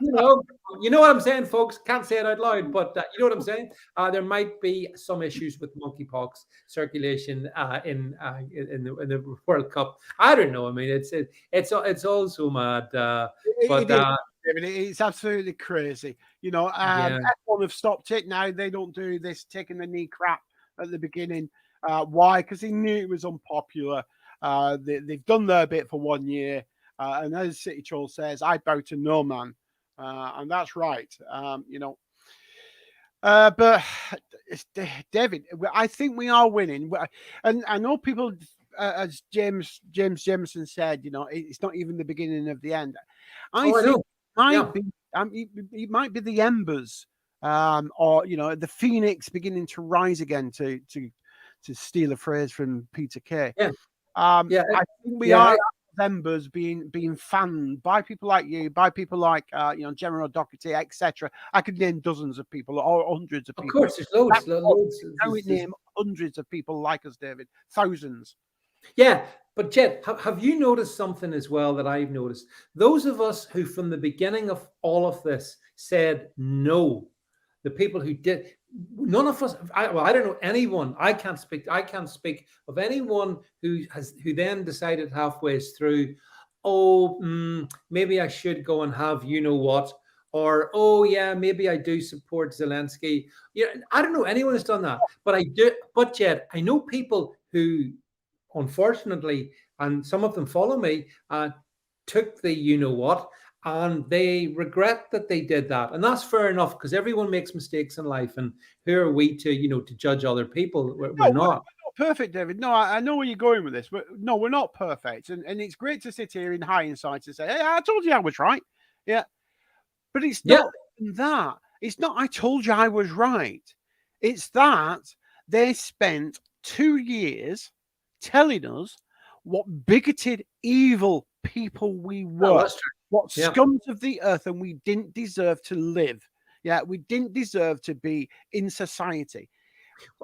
you know what I'm saying, folks. Can't say it out loud, but you know what I'm saying. There might be some issues with monkeypox circulation in the World Cup. I don't know. I mean, it's all so mad. It's absolutely crazy. F1 have stopped it now. They don't do this taking the knee crap at the beginning. Why? Because they knew it was unpopular. They've done their bit for 1 year. And as City Troll says, I bow to no man. And that's right. But David, I think we are winning. And I know people, as James Jameson said, it's not even the beginning of the end. I think it might be the embers, or the phoenix beginning to rise again, to steal a phrase from Peter Kay. I think we are embers being fanned by people like you, by people like General Doherty, etc. I could name dozens of people or hundreds of people. Of course, there's loads. I would name hundreds of people like us, David. Thousands. Yeah, but Jed, have you noticed something as well that I've noticed? Those of us who, from the beginning of all of this, said no, the people who did, none of us. I don't know anyone. I can't speak of anyone who then decided halfway through, maybe I should go and have what, or maybe I do support Zelensky. I don't know anyone who's done that, but I do. But Jed, I know people who, unfortunately, and some of them follow me, took the what, and they regret that they did that. And that's fair enough, because everyone makes mistakes in life, and who are we to to judge other people? We're not. We're not perfect, David. No, I know where you're going with this, but no, we're not perfect. And it's great to sit here in hindsight and say, hey, I told you I was right. Yeah. But it's not that. It's not I told you I was right. It's that they spent 2 years telling us what bigoted, evil people we were, what scums of the earth, and we didn't deserve to live. Yeah, we didn't deserve to be in society.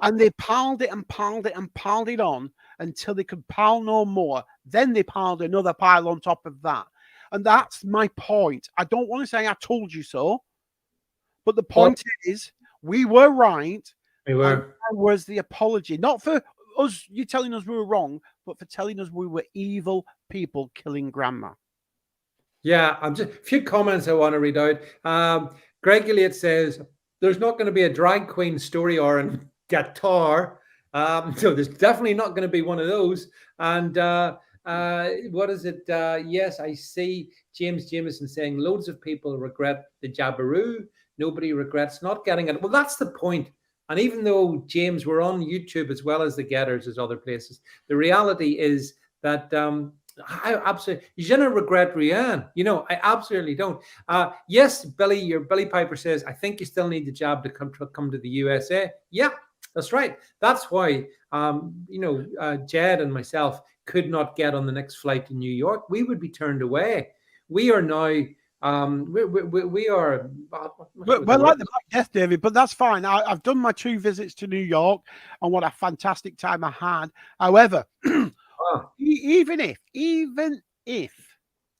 And they piled it and piled it and piled it on until they could pile no more. Then they piled another pile on top of that. And that's my point. I don't want to say I told you so, but the point is we were right. We were. And that was the apology, not for us, you telling us we were wrong, but for telling us we were evil people killing grandma. Yeah, I'm just a few comments I want to read out. Greg Elliott says there's not going to be a drag queen story or in Gettr. So there's definitely not going to be one of those. And what is it? Yes, I see James Jameson saying loads of people regret the Jabberoo. Nobody regrets not getting it. Well, that's the point. And even though, James, we're on YouTube as well as the Gettrs as other places, the reality is that I absolutely, je ne regret rien. I absolutely don't. Yes, Billy Piper says, I think you still need the jab to come to the USA. Yeah, that's right. That's why, Jed and myself could not get on the next flight to New York. We would be turned away. We are now, we are. We're like the Black Death, David, but that's fine. I've done my 2 visits to New York, and what a fantastic time I had. However, even if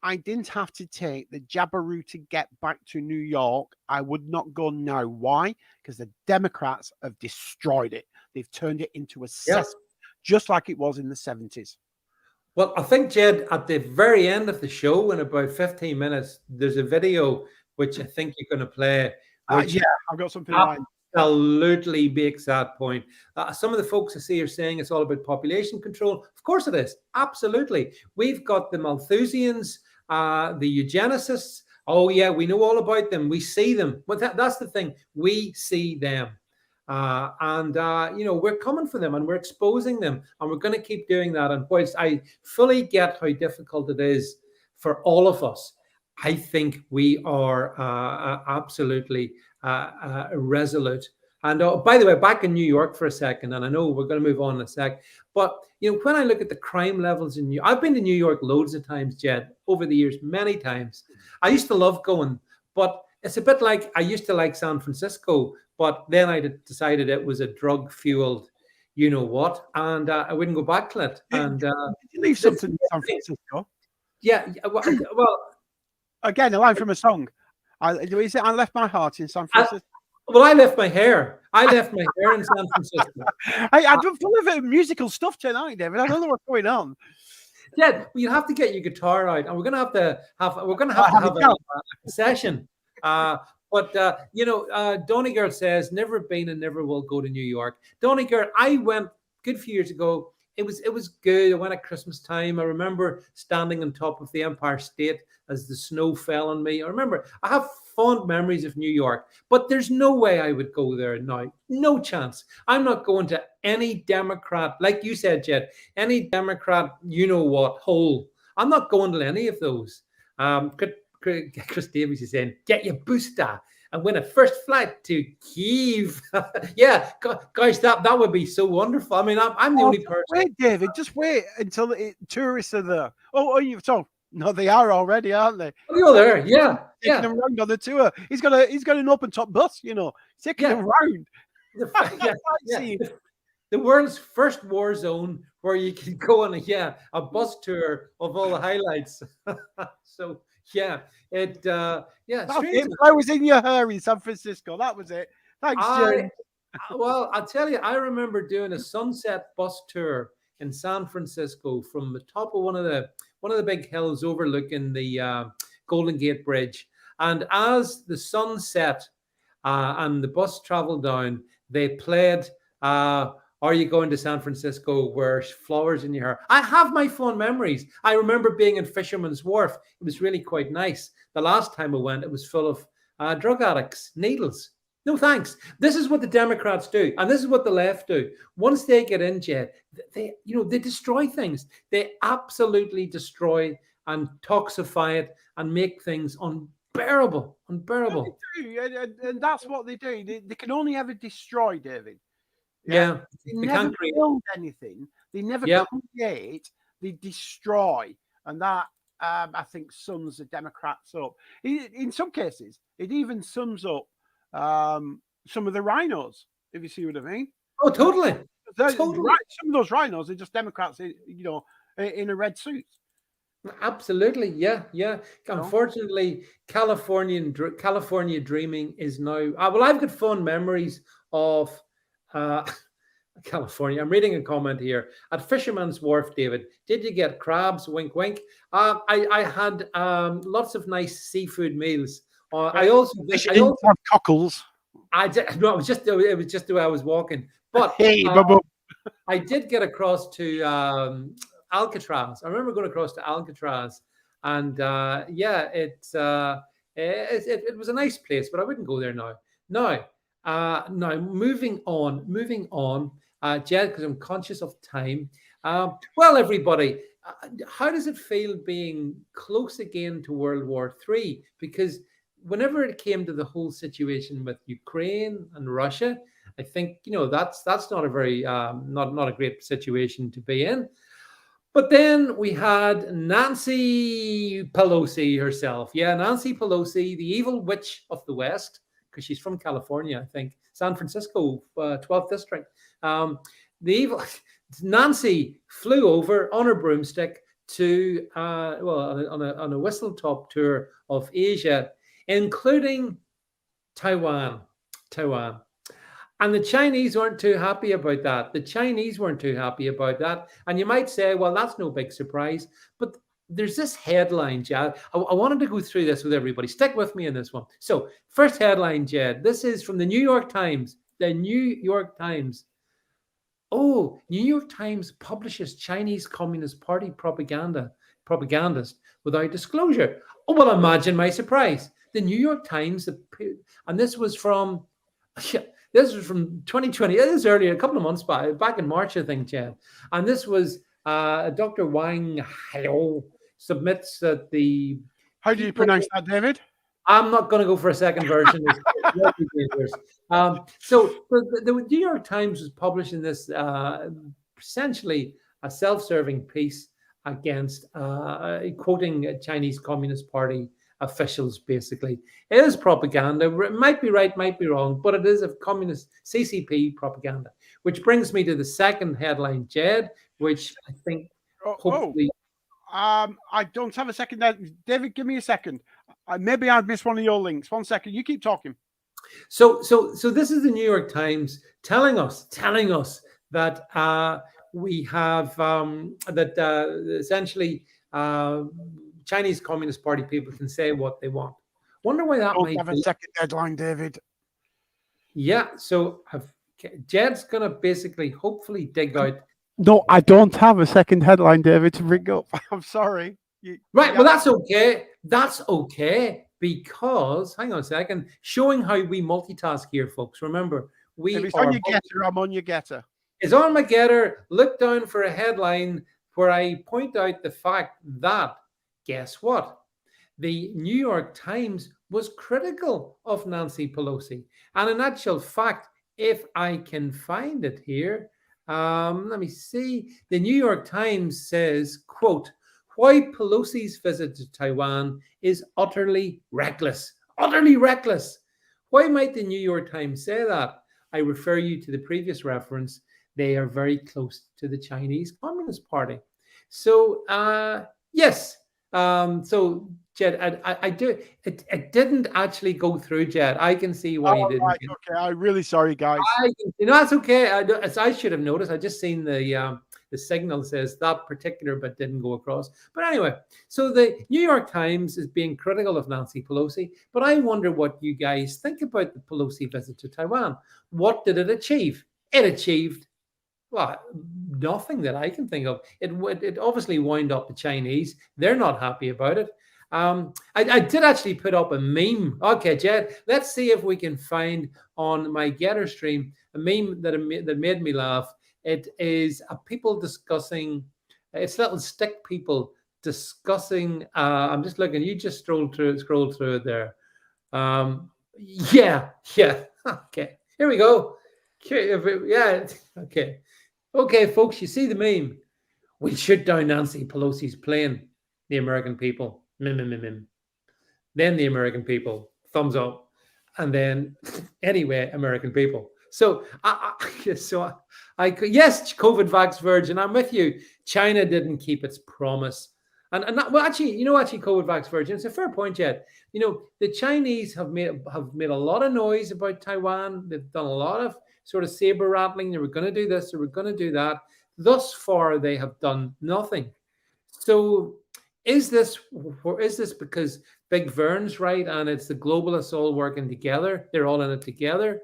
I didn't have to take the Jabberoo to get back to New York, I would not go now. Why? Because the Democrats have destroyed it. They've turned it into a cess, just like it was in the 70s. Well, I think, Jed, at the very end of the show, in about 15 minutes, there's a video which I think you're going to play. Yeah, I've got something like absolutely makes that point. Some of the folks I see are saying it's all about population control. Of course it is. Absolutely. We've got the Malthusians, the eugenicists. Oh, yeah, we know all about them. We see them. But that's the thing. We see them. We're coming for them and we're exposing them. And we're going to keep doing that. And whilst I fully get how difficult it is for all of us, I think we are absolutely resolute. And by the way, back in New York for a second, and I know we're going to move on in a sec, but when I look at the crime levels in I've been to New York loads of times, Jed, over the years, many times. I used to love going, but it's a bit like I used to like San Francisco, but then I decided it was a drug-fueled, you know what, and I wouldn't go back to it. And did you leave something in San Francisco? Yeah, well. Again, a line from a song. I left my heart in San Francisco. I left my hair. I left my hair in San Francisco. I don't feel like musical stuff tonight, David. I don't know what's going on. Yeah, you have to get your guitar out, and we're going to have to have a session. Donegal says never been and never will go to New York. Donegal, I went a good few years ago. It was good. I went at Christmas time. I remember standing on top of the Empire State as the snow fell on me. I have fond memories of New York, but there's no way I would go there now. No chance. I'm not going to any Democrat, like you said, Jed, any Democrat, hole. I'm not going to any of those. Chris Davies is saying, get your booster and win a first flight to Kyiv. Yeah, guys, that would be so wonderful. I mean, I'm the only person. Wait, David, just wait until tourists are there. Oh, no, they are already, aren't they? Oh, they're there, yeah. Taking them around on the tour. He's got an open top bus, taking them around. The world's first war zone where you can go on a bus tour of all the highlights. So. Yeah, I was in your hair in San Francisco. That was it. Thanks, James. Well, I'll tell you, I remember doing a sunset bus tour in San Francisco from the top of one of the big hills overlooking the Golden Gate Bridge. And as the sun set and the bus traveled down, they played Are You Going to San Francisco, where flowers in your hair. I have my fond memories. I remember being in Fisherman's Wharf. It was really quite nice. The last time I went, it was full of drug addicts, needles. No thanks. This is what the Democrats do, and this is what the left do. Once they get in, Jed, they destroy things. They absolutely destroy and toxify it and make things unbearable. Unbearable. And that's what they do. They can only ever destroy, David. Yeah. They never build anything. They never create. They destroy. And that, I think, sums the Democrats up. In some cases, it even sums up some of the rhinos, if you see what I mean. Oh, totally. Some of those rhinos are just Democrats, in a red suit. Absolutely, yeah. Unfortunately, California dreaming is now. Well, I've got fond memories of uh, California. I'm reading a comment here at Fisherman's Wharf. David, did you get crabs? Wink, wink. I had lots of nice seafood meals. I also have cockles. No, it was just the way I was walking. But hey, I did get across to Alcatraz. I remember going across to Alcatraz, and it was a nice place, but I wouldn't go there now. Now, moving on, Jed, because I'm conscious of time. Well, everybody, how does it feel being close again to World War III? Because whenever it came to the whole situation with Ukraine and Russia, I think that's not a very not a great situation to be in. But then we had Nancy Pelosi herself. Yeah, Nancy Pelosi, the evil witch of the West, because she's from California, I think, San Francisco, 12th district. The evil Nancy flew over on her broomstick to on a whistle-top tour of Asia, including Taiwan. And the Chinese weren't too happy about that. And you might say, well, that's no big surprise. But there's this headline, Jed. I wanted to go through this with everybody. Stick with me in this one. So, first headline, Jed. This is from the New York Times. The New York Times. Oh, New York Times publishes Chinese Communist Party propagandist without disclosure. Oh, well, imagine my surprise. The New York Times, and this was from 2020. It is earlier, a couple of months back in March, I think, Jen. And this was Dr. Wang Hao submits that the. How do you pronounce that, David? I'm not going to go for a second version. So the New York Times was publishing this essentially a self-serving piece against quoting Chinese Communist Party officials. Basically, it is propaganda. It might be right, might be wrong, but it is a communist CCP propaganda. Which brings me to the second headline, Jed, which I think hopefully. I don't have a second. David, give me a second. Maybe I've missed one of your links. 1 second. You keep talking. So this is the New York Times telling us that we have essentially Chinese Communist Party people can say what they want. Wonder why that might have a second headline, David. Yeah. So Jed's gonna basically hopefully dig out. No, I don't have a second headline, David, to bring up. I'm sorry. Right. Well, that's okay. That's okay, because hang on a second. Showing how we multitask here, folks. Remember, if it's on your Gettr, I'm on your Gettr. It's on my Gettr. Look down for a headline where I point out the fact that, guess what? The New York Times was critical of Nancy Pelosi. And in actual fact, if I can find it here, let me see. The New York Times says, quote, why Pelosi's visit to Taiwan is utterly reckless. Utterly reckless. Why might the New York Times say that? I refer you to the previous reference. They are very close to the Chinese Communist Party. So, yes. So, Jed, I do. It didn't actually go through, Jed. I can see why you didn't. Right, okay, I'm really sorry, guys. That's okay. I should have noticed. I just seen the signal says that particular bit didn't go across. But anyway, so the New York Times is being critical of Nancy Pelosi. But I wonder what you guys think about the Pelosi visit to Taiwan. What did it achieve? It achieved, well, nothing that I can think of. It obviously wound up the Chinese. They're not happy about it. I did actually put up a meme. Okay, Jed, let's see if we can find on my Gettr stream a meme that made me laugh. It is people discussing, it's little stick people discussing. I'm just looking. You just scroll through it there. Yeah. Okay, here we go. Yeah. Okay, folks, you see the meme. We shoot down Nancy Pelosi's plane. The American people. Then the American people, thumbs up, and then anyway, American people. So yes, COVID vax virgin. I'm with you. China didn't keep its promise. And that, well, actually, COVID vax virgin, it's a fair point, Jet. The Chinese have made a lot of noise about Taiwan. They've done a lot of sort of saber rattling. They were going to do this, they were going to do that. Thus far, they have done nothing. So is this because Big Vern's right and it's the globalists all working together? They're all in it together.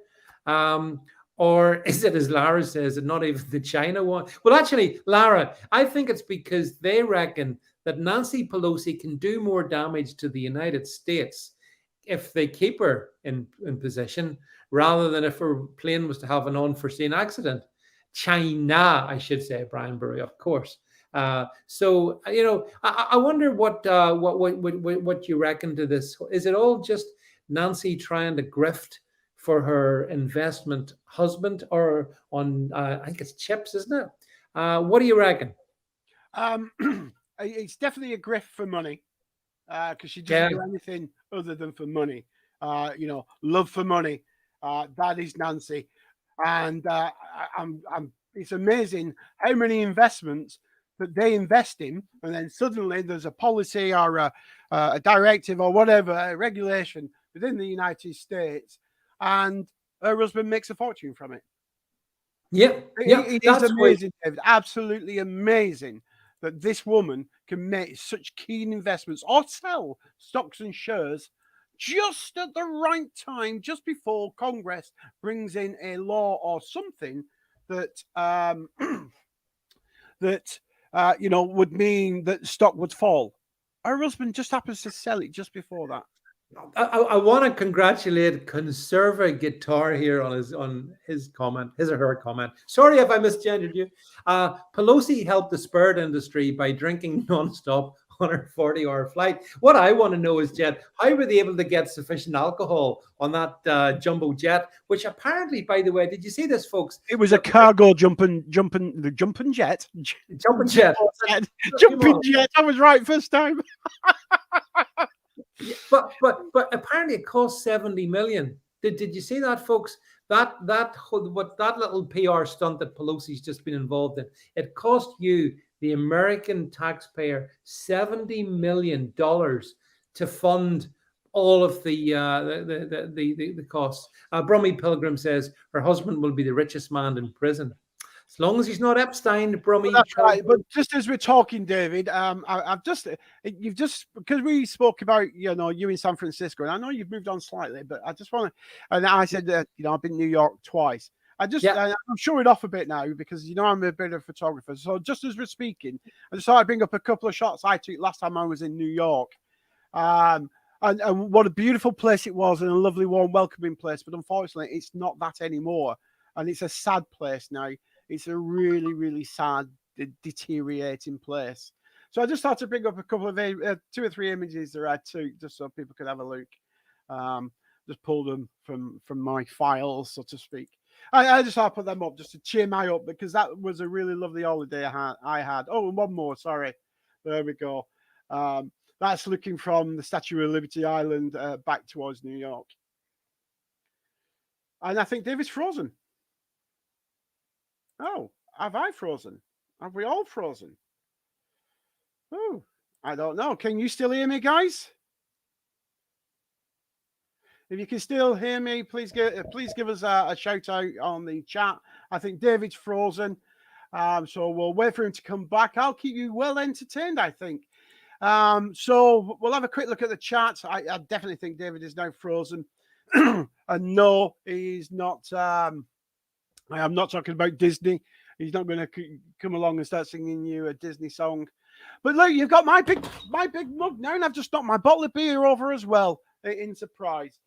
Or is it, as Lara says, and not even the China one? Well, actually, Lara, I think it's because they reckon that Nancy Pelosi can do more damage to the United States if they keep her in position rather than if her plane was to have an unforeseen accident. China, I should say, Brian Burry, of course. So I wonder what you reckon to this. Is it all just Nancy trying to grift for her investment husband, or on I think it's chips, isn't it? What do you reckon? It's definitely a grift for money, because she doesn't do anything other than for money. Love for money. That is Nancy, and it's amazing how many investments that they invest in, and then suddenly there's a policy or a directive or whatever, a regulation within the United States, and her husband makes a fortune from it. It is amazing, David. Absolutely amazing that this woman can make such keen investments or sell stocks and shares just at the right time, just before Congress brings in a law or something that would mean that stock would fall. Her husband just happens to sell it just before that. I want to congratulate Conserva Guitar here on his comment, his or her comment. Sorry if I misgendered you. Pelosi helped the spirit industry by drinking nonstop on her 40-hour flight. What I want to know is, Jet, how were they able to get sufficient alcohol on that jumbo jet? Which apparently, by the way, did you see this, folks? It was a cargo jumping jet. Jumping jet. Jumping jet. I was right first time. But apparently it cost 70 million. Did you see that, folks? That little PR stunt that Pelosi's just been involved in, it cost you, the American taxpayer, $70 million to fund all of the costs. Brummy Pilgrim says her husband will be the richest man in prison. As long as he's not Epstein, Brummy. That's right. But just as we're talking, David, you've just, because we spoke about, you in San Francisco, and I know you've moved on slightly, but I just want to, and I said that, I've been in New York twice. I'm showing off a bit now because, I'm a bit of a photographer. So just as we're speaking, I just thought I'd bring up a couple of shots I took last time I was in New York. And what a beautiful place it was, and a lovely, warm, welcoming place. But unfortunately, it's not that anymore. And it's a sad place now. It's a really, really sad, deteriorating place. So I just thought to bring up a couple of 2 or 3 images that I took, just so people could have a look. Just pulled them from my files, so to speak. I just thought to put them up just to cheer my up, because that was a really lovely holiday I had. Oh, and one more, sorry. There we go. That's looking from the Statue of Liberty Island back towards New York. And I think David's frozen. Oh, have I frozen? Have we all frozen? Oh, I don't know. Can you still hear me, guys? If you can still hear me, please give us a shout out on the chat. I think David's frozen, so we'll wait for him to come back. I'll keep you well entertained, I think. So we'll have a quick look at the chat. I definitely think David is now frozen. And no, he's not. I am not talking about Disney. He's not going to come along and start singing you a Disney song. But look, you've got my big mug now, and I've just knocked my bottle of beer over as well in surprise.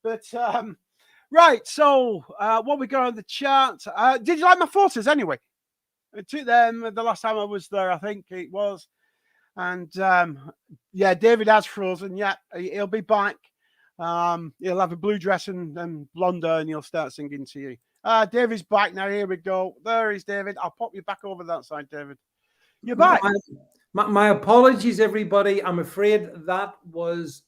But right, so what we got on the chat? Did you like my photos anyway? I took them the last time I was there, I think it was. And yeah, David has frozen. Yeah, he'll be back. He'll have a blue dress and blonde hair, and he'll start singing to you. David's back now. Here we go. There is David. I'll pop you back over that side, David. You're back. My apologies, everybody. I'm afraid that was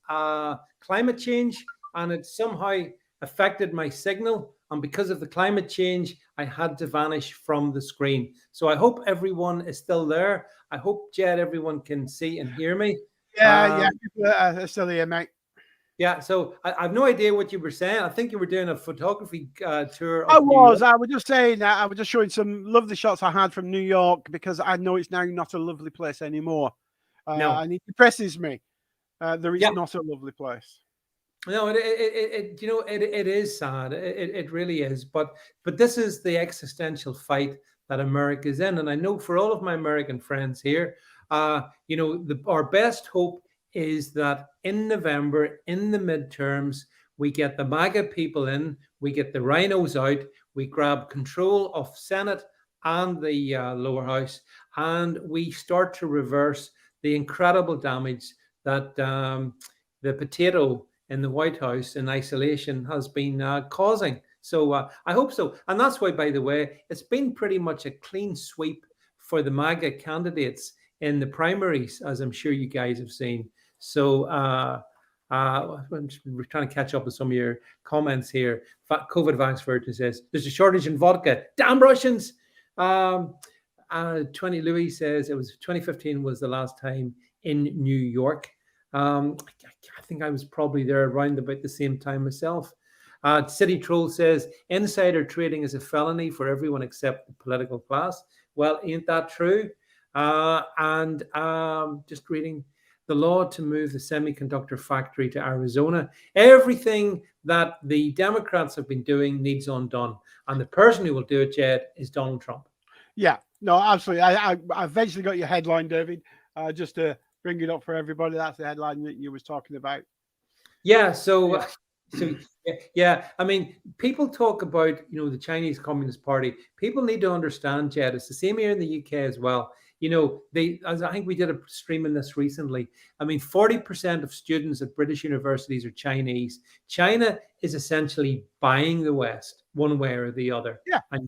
climate change, and it somehow affected my signal And because of the climate change, I had to vanish from the screen. So I hope everyone is still there. I hope, Jed, everyone can see and hear me. Yeah, people still here, mate. Yeah, so I have no idea what you were saying. I think you were doing a photography tour. I was just saying that. I was just showing some lovely shots I had from New York because I know it's now not a lovely place anymore. No. And it depresses me. There is not a lovely place. No, it is sad. It really is. But this is the existential fight that America's in. And I know for all of my American friends here, our best hope is that in November, in the midterms, we get the MAGA people in, we get the rhinos out, we grab control of Senate and the lower house, and we start to reverse the incredible damage that the potato in the White House in isolation has been causing. So I hope so. And that's why, by the way, it's been pretty much a clean sweep for the MAGA candidates in the primaries, as I'm sure you guys have seen. So I'm just trying to catch up with some of your comments here. COVID Vax Virgin says, there's a shortage in vodka. Damn Russians. 20 Louis says, it was 2015 was the last time in New York. I think I was probably there around about the same time myself. City Troll says, insider trading is a felony for everyone except the political class. Well, ain't that true? And just reading, the law to move the semiconductor factory to Arizona. Everything that the Democrats have been doing needs undone. And the person who will do it, Jed, is Donald Trump. Yeah, no, absolutely. I eventually got your headline, David, just to bring it up for everybody. That's the headline that you was talking about. Yeah, yeah. I mean, people talk about, the Chinese Communist Party. People need to understand, Jed, it's the same here in the UK as well. As I think we did a stream in this recently. I mean, 40% of students at British universities are Chinese. China is essentially buying the West one way or the other. Yeah. And,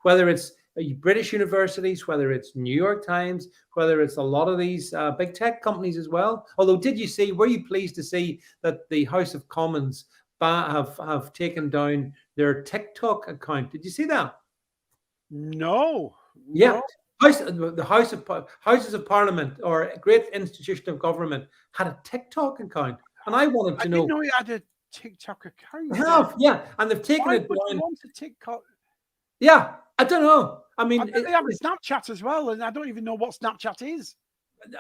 whether it's British universities, whether it's New York Times, whether it's a lot of these big tech companies as well. Although, were you pleased to see that the House of Commons have taken down their TikTok account? Did you see that? No. Yeah. No. The Houses of Parliament or a great institution of government had a TikTok account, and I wanted to know. I didn't know he had a TikTok account. They have, yeah, and they've taken it down. Why would you want a TikTok? Yeah, I don't know. I mean, they have a Snapchat as well, and I don't even know what Snapchat is.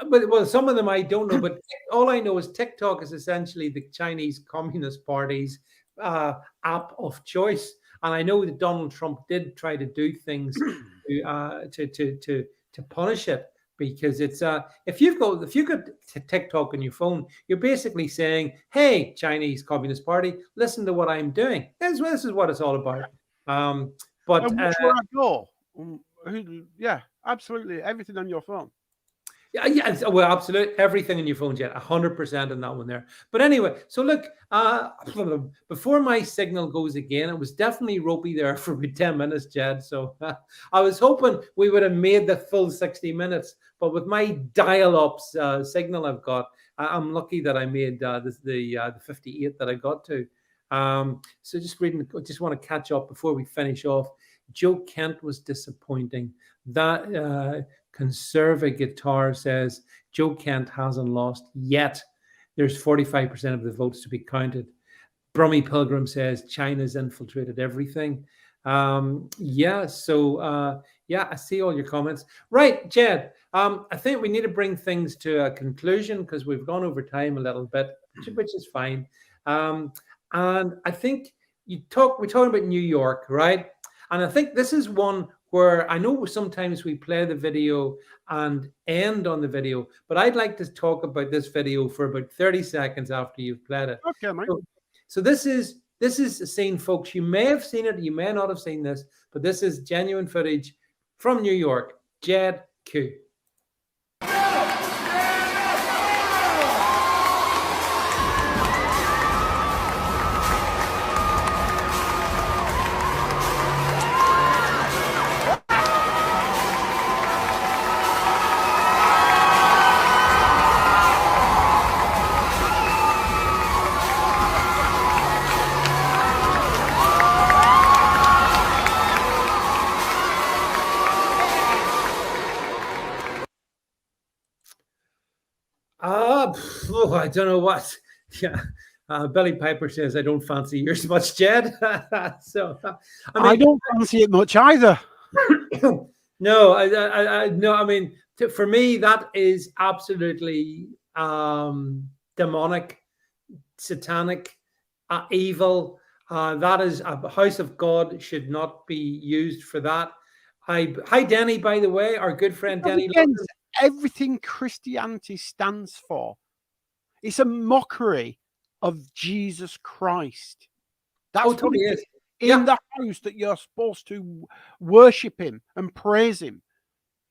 Well, some of them I don't know, but all I know is TikTok is essentially the Chinese Communist Party's app of choice. And I know that Donald Trump did try to do things to punish it, because it's if you've got TikTok on your phone, you're basically saying, "Hey, Chinese Communist Party, listen to what I'm doing." This is what it's all about. But and where I go, yeah, absolutely, everything on your phone. Yeah, well, absolutely. Everything in your phone, Jed, 100% on that one there. But anyway, so look, before my signal goes again, it was definitely ropey there for about 10 minutes, Jed. So I was hoping we would have made the full 60 minutes. But with my dial-ups signal I've got, I'm lucky that I made the 58 that I got to. So just want to catch up before we finish off. Joe Kent was disappointing. That Conservative Guitar says Joe Kent hasn't lost yet. There's 45% of the votes to be counted. Brummy Pilgrim says China's infiltrated everything. I see all your comments. Right, Jed, I think we need to bring things to a conclusion because we've gone over time a little bit, which is fine. And I think we're talking about New York, right? And I think this is one where I know sometimes we play the video and end on the video, but I'd like to talk about this video for about 30 seconds after you've played it. Okay, mate. So this is a scene, folks. You may have seen it, you may not have seen this, but this is genuine footage from New York. Jed Q. Oh, I don't know what. Yeah. Billy Piper says, I don't fancy yours much, Jed. So, I don't fancy it much either. No, no. I mean, for me, that is absolutely demonic, satanic, evil. That is a house of God should not be used for that. Hi, Denny. By the way, our good friend Denny. Against everything Christianity stands for. It's a mockery of Jesus Christ. That's what totally it is. In the house that you're supposed to worship him and praise him.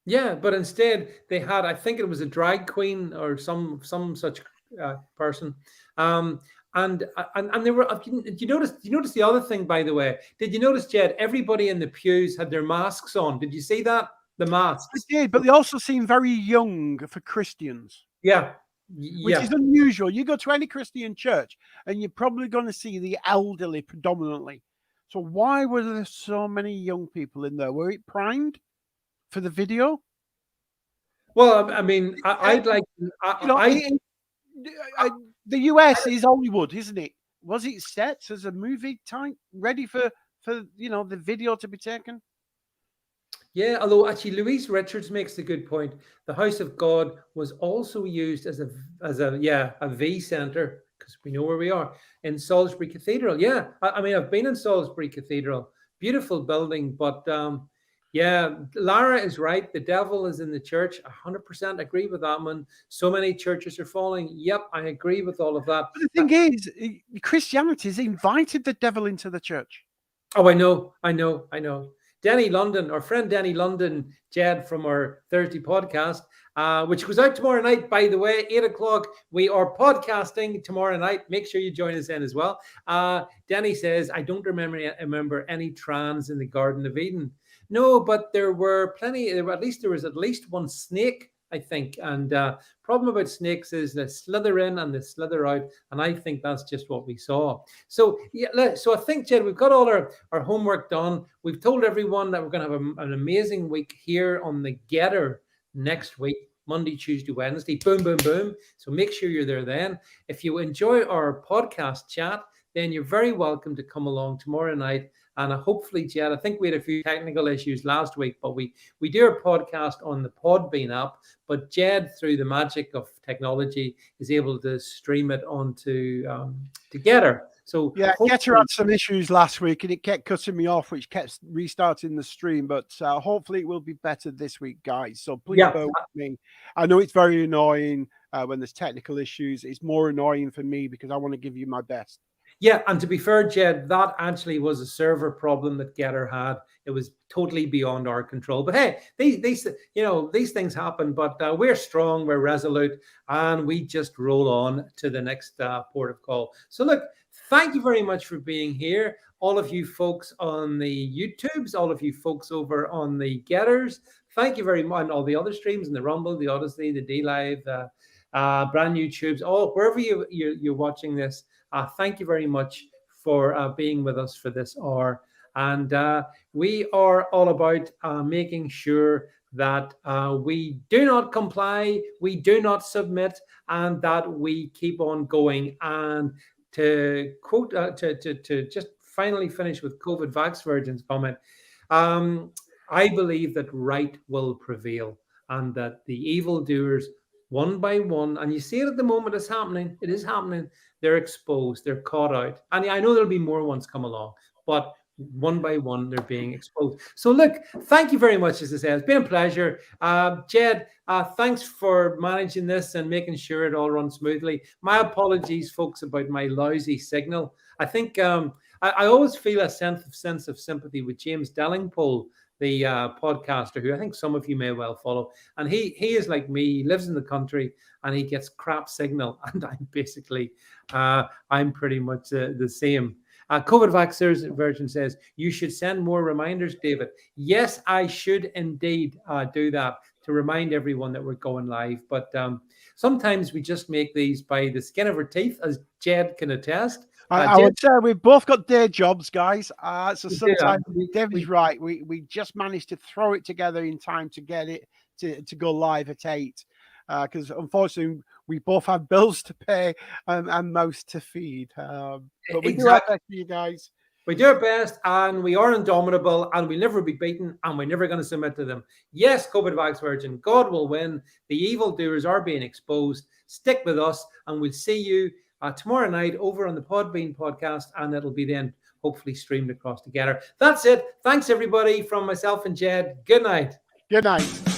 Yeah, but instead they had, I think it was a drag queen or some such person, and they were. Did you notice the other thing? By the way, did you notice, Jed? Everybody in the pews had their masks on. Did you see that? The masks. I did, but they also seem very young for Christians. Yeah. Which is unusual. You go to any Christian church and you're probably going to see the elderly predominantly. So why were there so many young people in there? Were it primed for the video? Well, I mean, I'd like. The US is Hollywood, isn't it? Was it set as a movie type, ready for the video to be taken? Yeah, although actually Louise Richards makes a good point. The House of God was also used as a V center, because we know where we are in Salisbury Cathedral. Yeah, I mean, I've been in Salisbury Cathedral, beautiful building, but yeah, Lara is right. The devil is in the church. 100% agree with that one. So many churches are falling. Yep, I agree with all of that. But the thing is, Christianity has invited the devil into the church. Oh, I know. Denny London, our friend Denny London, Jed from our Thursday podcast, which goes out tomorrow night, by the way, 8 o'clock. We are podcasting tomorrow night. Make sure you join us in as well. Denny says, I don't remember any trans in the Garden of Eden. No, but there were plenty. There was at least one snake, I think. And problem about snakes is they slither in and they slither out. And I think that's just what we saw. So, yeah, so I think, Jed, we've got all our homework done. We've told everyone that we're going to have an amazing week here on the Gettr next week, Monday, Tuesday, Wednesday. Boom, boom, boom. So make sure you're there then. If you enjoy our podcast chat, then you're very welcome to come along tomorrow night. And hopefully, Jed, I think we had a few technical issues last week, but we do our podcast on the Podbean app. But Jed, through the magic of technology, is able to stream it onto Gettr. So yeah, Gettr had some issues last week, and it kept cutting me off, which kept restarting the stream. But hopefully, it will be better this week, guys. So please bear with me. I know it's very annoying when there's technical issues. It's more annoying for me because I want to give you my best. Yeah, and to be fair, Jed, that actually was a server problem that Gettr had. It was totally beyond our control. But hey, these things happen. But we're strong, we're resolute, and we just roll on to the next port of call. So look, thank you very much for being here. All of you folks on the YouTubes, all of you folks over on the Gettrs, thank you very much. And all the other streams in the Rumble, the Odyssey, the D-Live, BrandNewTubes, wherever you're watching this. Thank you very much for being with us for this hour. And we are all about making sure that we do not comply, we do not submit, and that we keep on going. And to quote, to just finally finish with COVID Vax Virgin's comment, I believe that right will prevail and that the evildoers, one by one, and you see it at the moment, it is happening. They're exposed, they're caught out. And I know there'll be more ones come along, but one by one, they're being exposed. So look, thank you very much, as I say. It's been a pleasure. Jed, thanks for managing this and making sure it all runs smoothly. My apologies, folks, about my lousy signal. I think I always feel a sense of sympathy with James Dellingpole, the podcaster, who I think some of you may well follow. And he is like me, he lives in the country and he gets crap signal. And I'm basically, I'm pretty much the same. COVID Vaxxers Virgin says, you should send more reminders, David. Yes, I should indeed do that to remind everyone that we're going live. But sometimes we just make these by the skin of our teeth, as Jed can attest. I would say we've both got day jobs, guys. So sometimes David's right. We just managed to throw it together in time to get it to go live at 8. because unfortunately we both have bills to pay and mouths to feed. But we do our best for you guys. We do our best, and we are indomitable, and we'll never be beaten, and we're never going to submit to them. Yes, COVID Vax Virgin, God will win. The evildoers are being exposed. Stick with us, and we'll see you tomorrow night over on the Podbean podcast, and it'll be then hopefully streamed across to Gettr. That's it. Thanks, everybody, from myself and Jed. Good night. Good night.